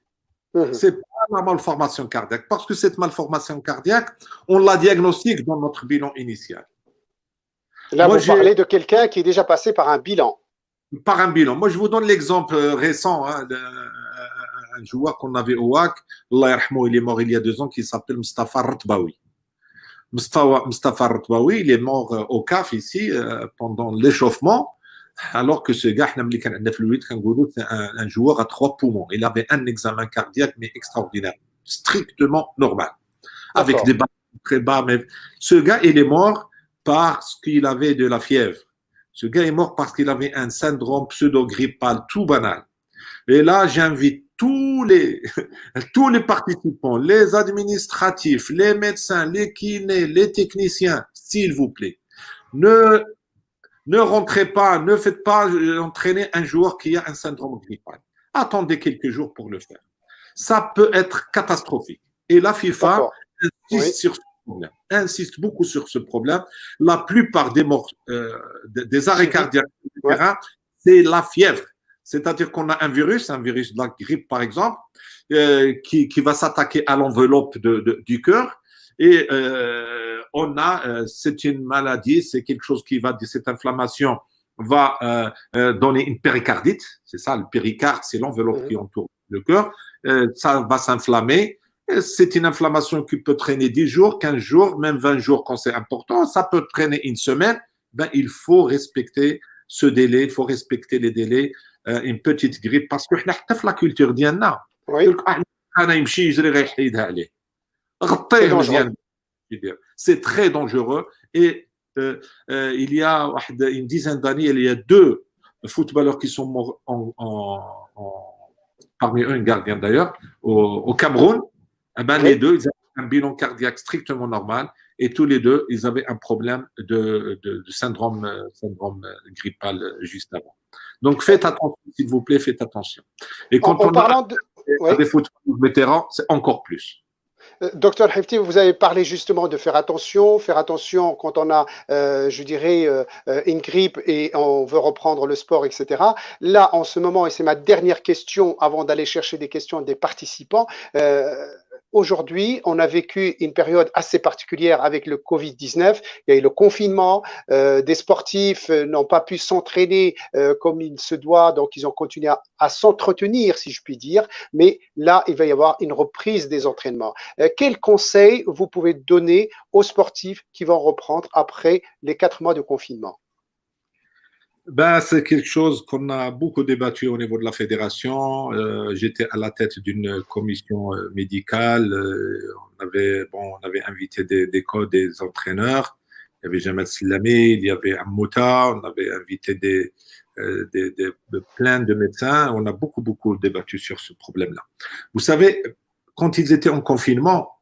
C'est pas la malformation cardiaque, parce que cette malformation cardiaque, on la diagnostique dans notre bilan initial. Là, vous parlez de quelqu'un qui est déjà passé par un bilan. Par un bilan. Moi, je vous donne l'exemple récent, un joueur qu'on avait au WAC, Allah yarhamou, il est mort il y a 2 ans, qui s'appelle Mustafa Ratbaoui. Mustafa Ratbaoui, il est mort au CAF ici pendant l'échauffement, alors que ce gars, c'est un joueur à 3 poumons. Il avait un examen cardiaque, mais extraordinaire, strictement normal, avec des battements très bas. Mais ce gars, il est mort parce qu'il avait de la fièvre. Ce gars est mort parce qu'il avait un syndrome pseudo-grippal tout banal. Et là, j'invite tous les participants, les administratifs, les médecins, les kinés, les techniciens, s'il vous plaît, ne rentrez pas, ne faites pas entraîner un joueur qui a un syndrome grippal. Attendez quelques jours pour le faire. Ça peut être catastrophique. Et la FIFA insiste sur ce problème, insiste beaucoup sur ce problème. La plupart des morts, des arrêts cardiaques du terrain, c'est la fièvre. C'est-à-dire qu'on a un virus de la grippe par exemple, qui va s'attaquer à l'enveloppe du cœur. Et c'est une maladie, c'est quelque chose cette inflammation va donner une péricardite. C'est ça, le péricarde, c'est l'enveloppe qui entoure le cœur. Ça va s'inflammer. C'est une inflammation qui peut traîner 10 jours, 15 jours, même 20 jours quand c'est important. Ça peut traîner une semaine. Il faut respecter ce délai, il faut respecter les délais. Une petite grippe, parce que la culture ديالنا c'est très dangereux. Et il y a une dizaine d'années, il y a 2 footballeurs qui sont morts parmi eux un gardien d'ailleurs au Cameroun. Les 2, ils avaient un bilan cardiaque strictement normal et tous les 2, ils avaient un problème de syndrome grippal juste avant. Donc faites attention, s'il vous plaît, faites attention. Et quand on a des footballeurs vétérans, c'est encore plus. Docteur Hefti, vous avez parlé justement de faire attention quand on a, je dirais, une grippe et on veut reprendre le sport, etc. Là, en ce moment, et c'est ma dernière question avant d'aller chercher des questions des participants, aujourd'hui, on a vécu une période assez particulière avec le Covid-19. Il y a eu le confinement, des sportifs n'ont pas pu s'entraîner comme il se doit, donc ils ont continué à s'entretenir, si je puis dire. Mais là, il va y avoir une reprise des entraînements. Quels conseils vous pouvez donner aux sportifs qui vont reprendre après les 4 mois de confinement? C'est quelque chose qu'on a beaucoup débattu au niveau de la fédération. J'étais à la tête d'une commission médicale. On avait invité des entraîneurs. Il y avait Jamal Slami, il y avait Ammouta, on avait invité plein de médecins. On a beaucoup débattu sur ce problème-là. Vous savez, quand ils étaient en confinement,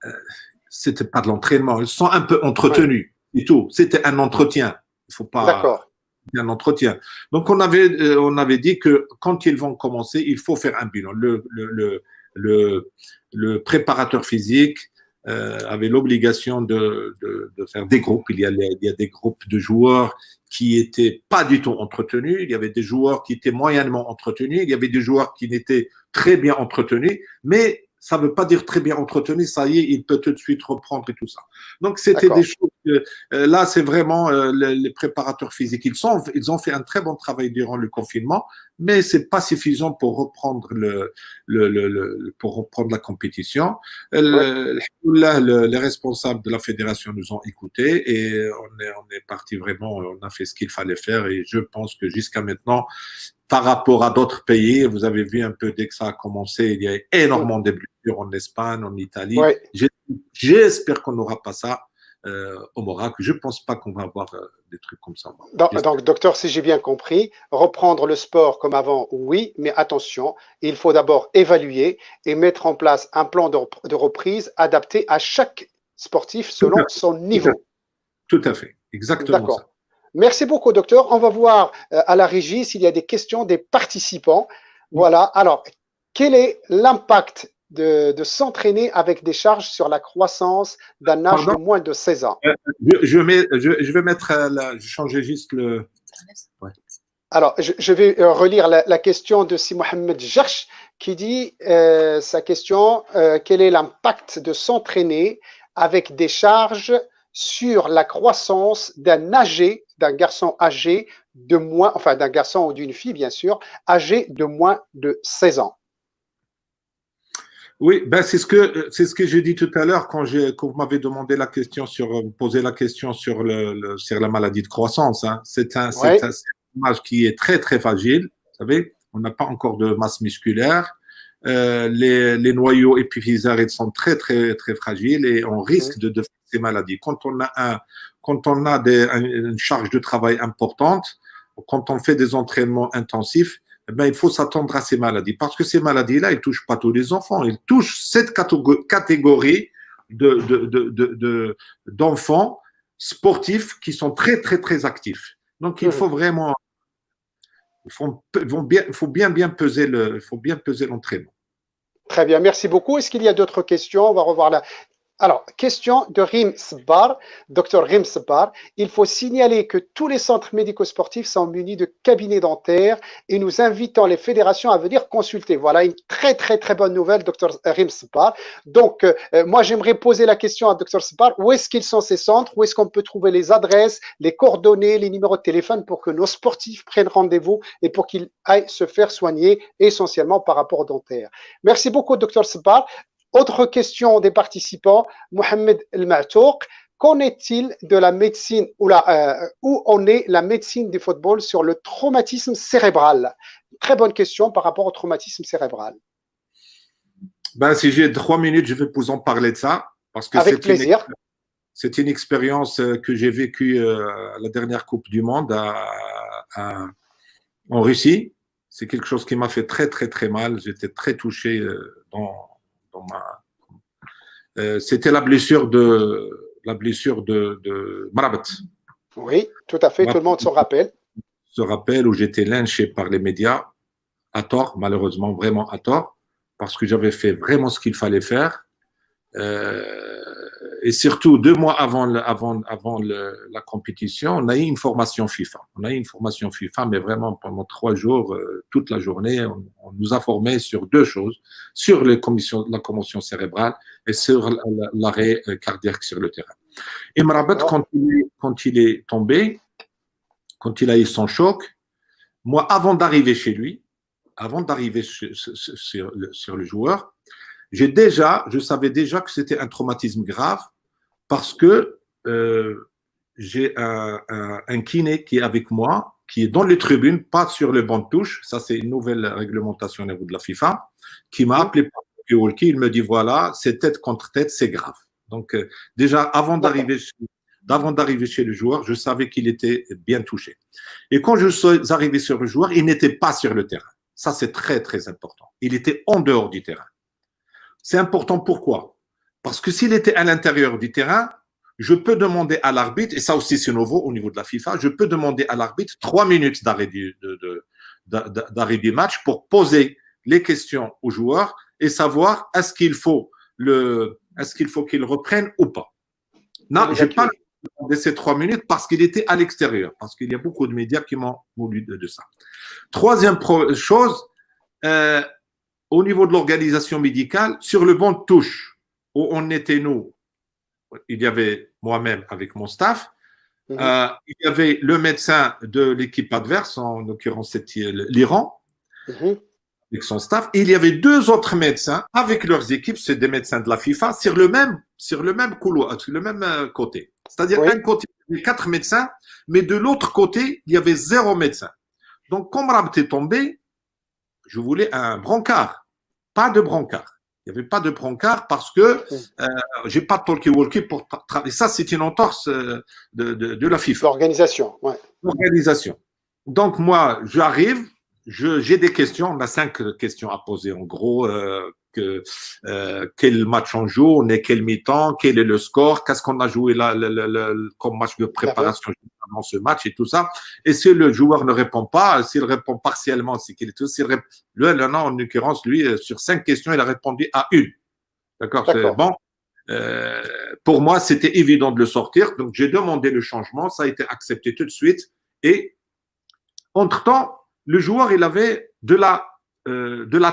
c'était pas de l'entraînement. Ils sont un peu entretenus et tout. C'était un entretien. Il faut pas. D'accord. Un entretien. Donc on avait dit que quand ils vont commencer, il faut faire un bilan. Le préparateur physique avait l'obligation de faire des groupes. Il y a des groupes de joueurs qui étaient pas du tout entretenus. Il y avait des joueurs qui étaient moyennement entretenus. Il y avait des joueurs qui n'étaient très bien entretenus, mais ça ne veut pas dire très bien entretenu, ça y est, il peut tout de suite reprendre et tout ça. Donc, c'était des choses que, là, c'est vraiment les préparateurs physiques. Ils ont fait un très bon travail durant le confinement, mais c'est pas suffisant pour reprendre pour reprendre la compétition. Les responsables de la fédération nous ont écoutés et on est parti vraiment, on a fait ce qu'il fallait faire et je pense que jusqu'à maintenant, par rapport à d'autres pays. Vous avez vu un peu dès que ça a commencé, il y a énormément de blessures en Espagne, en Italie. Oui. J'espère qu'on n'aura pas ça au Maroc. Je ne pense pas qu'on va avoir des trucs comme ça. Donc, docteur, si j'ai bien compris, reprendre le sport comme avant, oui, mais attention, il faut d'abord évaluer et mettre en place un plan de reprise adapté à chaque sportif selon son niveau. Tout à fait, exactement ça. Merci beaucoup, docteur. On va voir à la régie s'il y a des questions des participants. Voilà. Alors, quel est l'impact de s'entraîner avec des charges sur la croissance d'un âge de moins de 16 ans? Je vais mettre, je changeais juste le... Ouais. Alors, je vais relire la question de Si Mohamed Jarch qui dit sa question, quel est l'impact de s'entraîner avec des charges sur la croissance d'un garçon âgé de moins, enfin d'un garçon ou d'une fille bien sûr, âgé de moins de 16 ans. Oui, ben c'est ce que j'ai dit tout à l'heure quand vous m'avez demandé la question posé la question sur sur la maladie de croissance. Hein. C'est un âge qui est très très fragile. Vous savez, on n'a pas encore de masse musculaire. Les noyaux épiphysaires ils sont très très très fragiles et on risque de faire ces maladies. Quand on a une charge de travail importante, quand on fait des entraînements intensifs, ben, il faut s'attendre à ces maladies parce que ces maladies-là, ils ne touchent pas tous les enfants, ils touchent cette catégorie d'enfants sportifs qui sont très très très actifs. Donc il faut vraiment, il faut bien peser l'entraînement. Très bien, merci beaucoup. Est-ce qu'il y a d'autres questions? On va revoir la. Alors, question de Rim Sbar, docteur Rim Sbar. Il faut signaler que tous les centres médico-sportifs sont munis de cabinets dentaires et nous invitons les fédérations à venir consulter. Voilà une très très très bonne nouvelle, docteur Rim Sbar. Donc, moi j'aimerais poser la question à docteur Sbar. Où est-ce qu'ils sont ces centres? Où est-ce qu'on peut trouver les adresses, les coordonnées, les numéros de téléphone pour que nos sportifs prennent rendez-vous et pour qu'ils aillent se faire soigner essentiellement par rapport aux dentaires? Merci beaucoup, docteur Sbar. Autre question des participants, Mohamed El Ma'touk, qu'en est-il de la médecine où en est la médecine du football sur le traumatisme cérébral? Très bonne question par rapport au traumatisme cérébral. Ben, si j'ai 3 minutes, je vais vous en parler de ça. Parce que avec plaisir. C'est une expérience que j'ai vécue à la dernière Coupe du Monde en Russie. C'est quelque chose qui m'a fait très, très, très mal. J'étais très touché c'était la blessure de Marabat. Oui, tout à fait, tout le monde s'en rappelle. Se rappelle où j'étais lynché par les médias, à tort, malheureusement, vraiment à tort, parce que j'avais fait vraiment ce qu'il fallait faire. Et surtout, 2 mois avant la compétition, on a eu une formation FIFA. Mais vraiment pendant 3 jours, toute la journée, on nous a formés sur 2 choses, sur la commotion cérébrale et sur l'arrêt cardiaque sur le terrain. Et Marabat, quand il est tombé, quand il a eu son choc, moi, avant d'arriver chez lui, avant d'arriver sur le joueur, je savais déjà que c'était un traumatisme grave parce que j'ai un kiné qui est avec moi, qui est dans les tribunes, pas sur le banc de touche. Ça, c'est une nouvelle réglementation au niveau de la FIFA, qui m'a appelé par walkie. Il me dit voilà, c'est tête contre tête, c'est grave. Donc, déjà, avant d'arriver chez le joueur, je savais qu'il était bien touché. Et quand je suis arrivé sur le joueur, il n'était pas sur le terrain. Ça, c'est très, très important. Il était en dehors du terrain. C'est important pourquoi? Parce que s'il était à l'intérieur du terrain, je peux demander à l'arbitre, et ça aussi c'est nouveau au niveau de la FIFA, je peux demander à l'arbitre 3 minutes d'arrêt du match pour poser les questions aux joueurs et savoir est-ce qu'il faut qu'il reprenne ou pas. Non, je n'ai pas demandé ces 3 minutes parce qu'il était à l'extérieur, parce qu'il y a beaucoup de médias qui m'ont voulu de ça. Troisième chose, au niveau de l'organisation médicale, sur le banc de touche où on était nous, il y avait moi-même avec mon staff, il y avait le médecin de l'équipe adverse, en l'occurrence c'était l'Iran, avec son staff, et il y avait 2 autres médecins avec leurs équipes, c'est des médecins de la FIFA, sur le même couloir, sur le même côté. C'est-à-dire d'un côté, il y avait 4 médecins, mais de l'autre côté, il y avait 0 médecin. Donc, comme Rabt est tombé, je voulais un brancard, pas de brancard. Il n'y avait pas de brancard parce que j'ai pas de talkie-walkie pour travailler. Ça, c'est une entorse de la FIFA. L'organisation, ouais. L'organisation. Donc, moi, j'arrive, j'ai des questions. On a 5 questions à poser. En gros, quel match on joue, on est quel mi-temps, quel est le score, qu'est-ce qu'on a joué là, comme match de préparation dans ce match et tout ça. Et si le joueur ne répond pas, s'il répond partiellement, c'est qu'il est tout. En l'occurrence, lui, sur 5 questions, il a répondu à une. D'accord, c'est bon. Pour moi, c'était évident de le sortir. Donc, j'ai demandé le changement. Ça a été accepté tout de suite. Et entre-temps, le joueur, il avait de la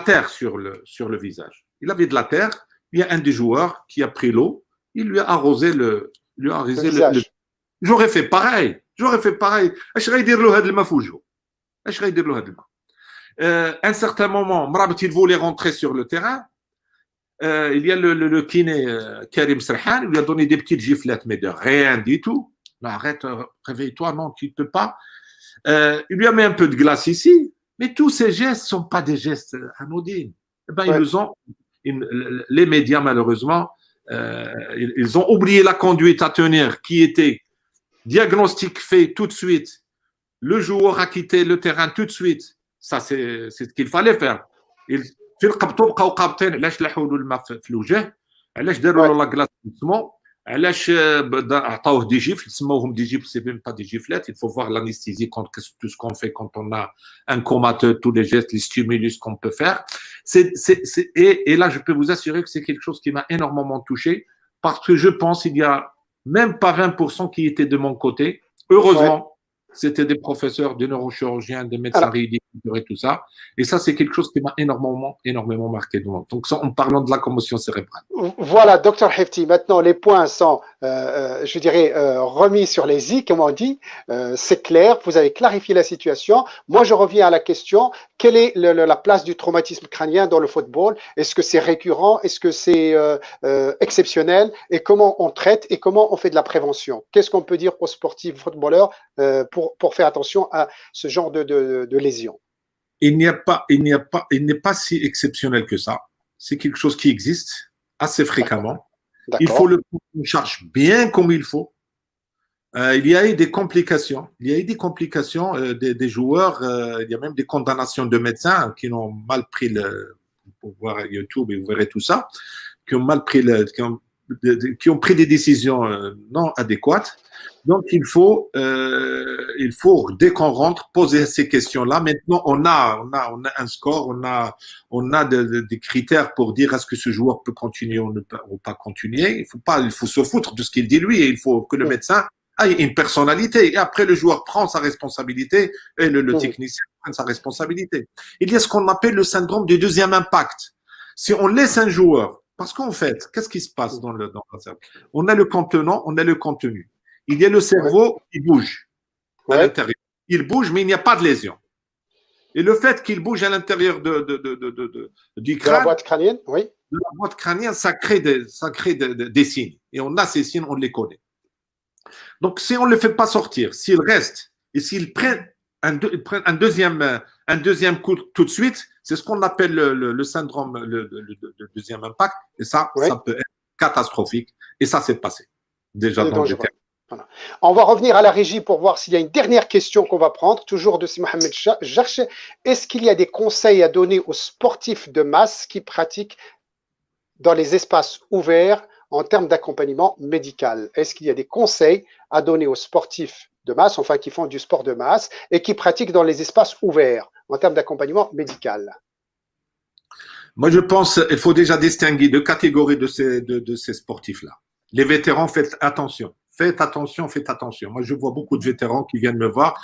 terre sur le visage. Il avait de la terre. Il y a un des joueurs qui a pris l'eau. Il lui a arrosé le visage. J'aurais fait pareil. Un certain moment, Mrabat, il voulait rentrer sur le terrain. Il y a le kiné Karim Serhan, il lui a donné des petites giflettes, mais de rien du tout. Non, arrête, réveille-toi, non, tu ne peux pas. Il lui a mis un peu de glace ici, mais tous ces gestes ne sont pas des gestes anodins. Eh ben, les médias, malheureusement, ils ont oublié la conduite à tenir qui était diagnostic fait tout de suite. Le joueur a quitté le terrain tout de suite. Ça, c'est ce qu'il fallait faire. في القبطوا بقاو قابطين علاش لاحوا له الماء في الوجه علاش داروا له لاكلاص doucement علاش عطاوه دي جيفل سموهم دي جيفل سي même pas des giflettes il faut voir l'anesthésie quand tout ce qu'on fait quand on a un comateux tous les gestes les stimulus qu'on peut faire et là je peux vous assurer que c'est quelque chose qui m'a énormément touché parce que je pense il y a même pas 20% qui étaient de mon côté heureusement c'était des professeurs, des neurochirurgiens, des médecins rééducateurs et tout ça. Et ça, c'est quelque chose qui m'a énormément marqué. Donc, ça, en parlant de la commotion cérébrale. Voilà, docteur Hefti. Maintenant, les points sont, je dirais, remis sur les i, comme on dit. C'est clair, vous avez clarifié la situation. Moi, je reviens à la question. Quelle est la place du traumatisme crânien dans le football? Est-ce que c'est récurrent? Est-ce que c'est exceptionnel? Et comment on traite et comment on fait de la prévention? Qu'est-ce qu'on peut dire aux sportifs footballeurs pour faire attention à ce genre de lésions? Il n'est pas si exceptionnel que ça. C'est quelque chose qui existe assez fréquemment. Il faut le prendre en charge bien comme il faut. Il y a eu des complications. Il y a eu des complications des joueurs. Il y a même des condamnations de médecins qui ont mal pris pour voir YouTube et vous verrez tout ça, qui ont mal pris qui ont pris des décisions non adéquates. Donc, il faut dès qu'on rentre, poser ces questions-là. Maintenant, on a un score, on a des critères pour dire est-ce que ce joueur peut continuer ou pas continuer. Il faut se foutre de ce qu'il dit lui et il faut que le médecin ait une personnalité. Et après, le joueur prend sa responsabilité et le technicien prend sa responsabilité. Il y a ce qu'on appelle le syndrome du deuxième impact. Si on laisse un joueur, parce qu'en fait, qu'est-ce qui se passe dans le cerveau? On a le contenant, on a le contenu. Il y a le cerveau qui bouge à l'intérieur. Il bouge, mais il n'y a pas de lésion. Et le fait qu'il bouge à l'intérieur du crâne, de la boîte crânienne, oui. De la boîte crânienne, ça crée des signes. Et on a ces signes, on les connaît. Donc, si on ne le fait pas sortir, s'il reste et s'il prend un deuxième coup tout de suite, c'est ce qu'on appelle le syndrome, le deuxième impact. Et ça peut être catastrophique. Et ça s'est passé déjà dans le terrain. Voilà. On va revenir à la régie pour voir s'il y a une dernière question qu'on va prendre, toujours de Mohamed Jarch. Est-ce qu'il y a des conseils à donner aux sportifs de masse qui pratiquent dans les espaces ouverts en termes d'accompagnement médical? Est-ce qu'il y a des conseils à donner aux sportifs de masse, enfin qui font du sport de masse et qui pratiquent dans les espaces ouverts en termes d'accompagnement médical? Moi, je pense qu'il faut déjà distinguer deux catégories de ces sportifs-là. Les vétérans, faites attention. Faites attention. Moi, je vois beaucoup de vétérans qui viennent me voir.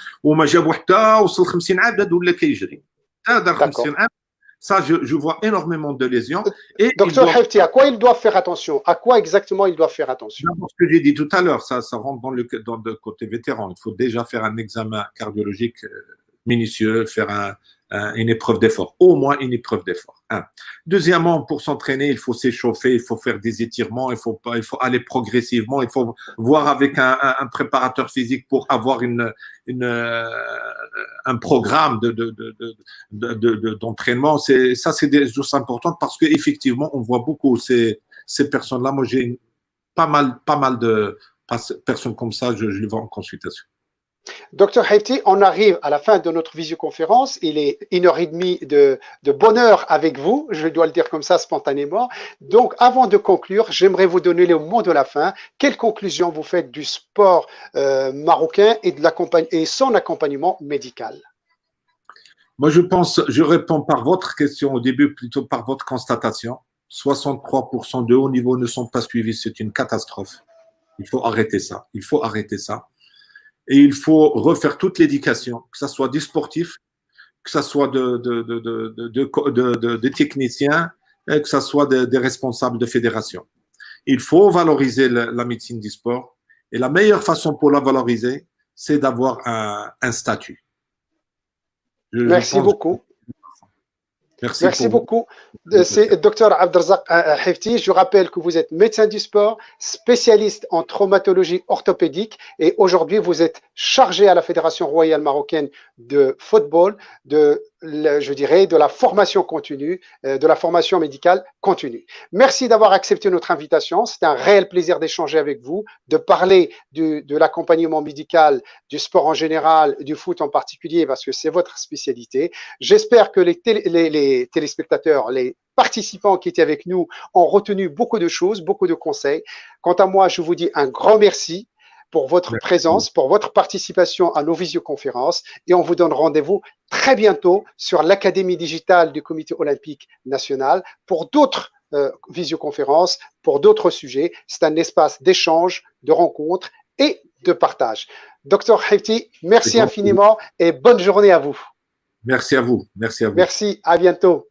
Ça, je vois énormément de lésions. Et Docteur Hefti, à quoi ils doivent faire attention? À quoi exactement ils doivent faire attention? Ce que j'ai dit tout à l'heure, ça rentre dans le côté vétéran. Il faut déjà faire un examen cardiologique minutieux, faire une épreuve d'effort, au moins une épreuve d'effort. Deuxièmement, pour s'entraîner, il faut s'échauffer, il faut faire des étirements, il faut aller progressivement, il faut voir avec un préparateur physique pour avoir un programme d'entraînement. C'est des choses importantes parce qu'effectivement, on voit beaucoup ces personnes-là. Moi, j'ai pas mal de personnes comme ça, je les vois en consultation. Docteur Hefti, on arrive à la fin de notre visioconférence. Il est 1h30 de bonheur avec vous, je dois le dire comme ça spontanément. Donc, avant de conclure, j'aimerais vous donner le mot de la fin. Quelle conclusion vous faites du sport marocain et son accompagnement médical? Moi, je réponds par votre question au début, plutôt par votre constatation. 63% de haut niveau ne sont pas suivis, c'est une catastrophe. Il faut arrêter ça. Il faut arrêter ça. Et il faut refaire toute l'éducation, que ce soit des sportifs, que ce soit des techniciens, que ce soit des responsables de fédération. Il faut valoriser la médecine du sport. Et la meilleure façon pour la valoriser, c'est d'avoir un statut. Merci beaucoup. Merci beaucoup. C'est Dr Abdelrazak Hefti. Je rappelle que vous êtes médecin du sport, spécialiste en traumatologie orthopédique et aujourd'hui vous êtes chargé à la Fédération royale marocaine de football je dirais, de la formation continue, de la formation médicale continue. Merci d'avoir accepté notre invitation. C'était un réel plaisir d'échanger avec vous, de parler de l'accompagnement médical, du sport en général, du foot en particulier, parce que c'est votre spécialité. J'espère que les téléspectateurs, les participants qui étaient avec nous ont retenu beaucoup de choses, beaucoup de conseils. Quant à moi, je vous dis un grand merci pour votre présence, pour votre participation à nos visioconférences et on vous donne rendez-vous très bientôt sur l'Académie digitale du Comité olympique national pour d'autres visioconférences, pour d'autres sujets. C'est un espace d'échange, de rencontres et de partage. Dr Hefti, merci infiniment et bonne journée à vous. Merci à vous. Merci à vous. Merci, à bientôt.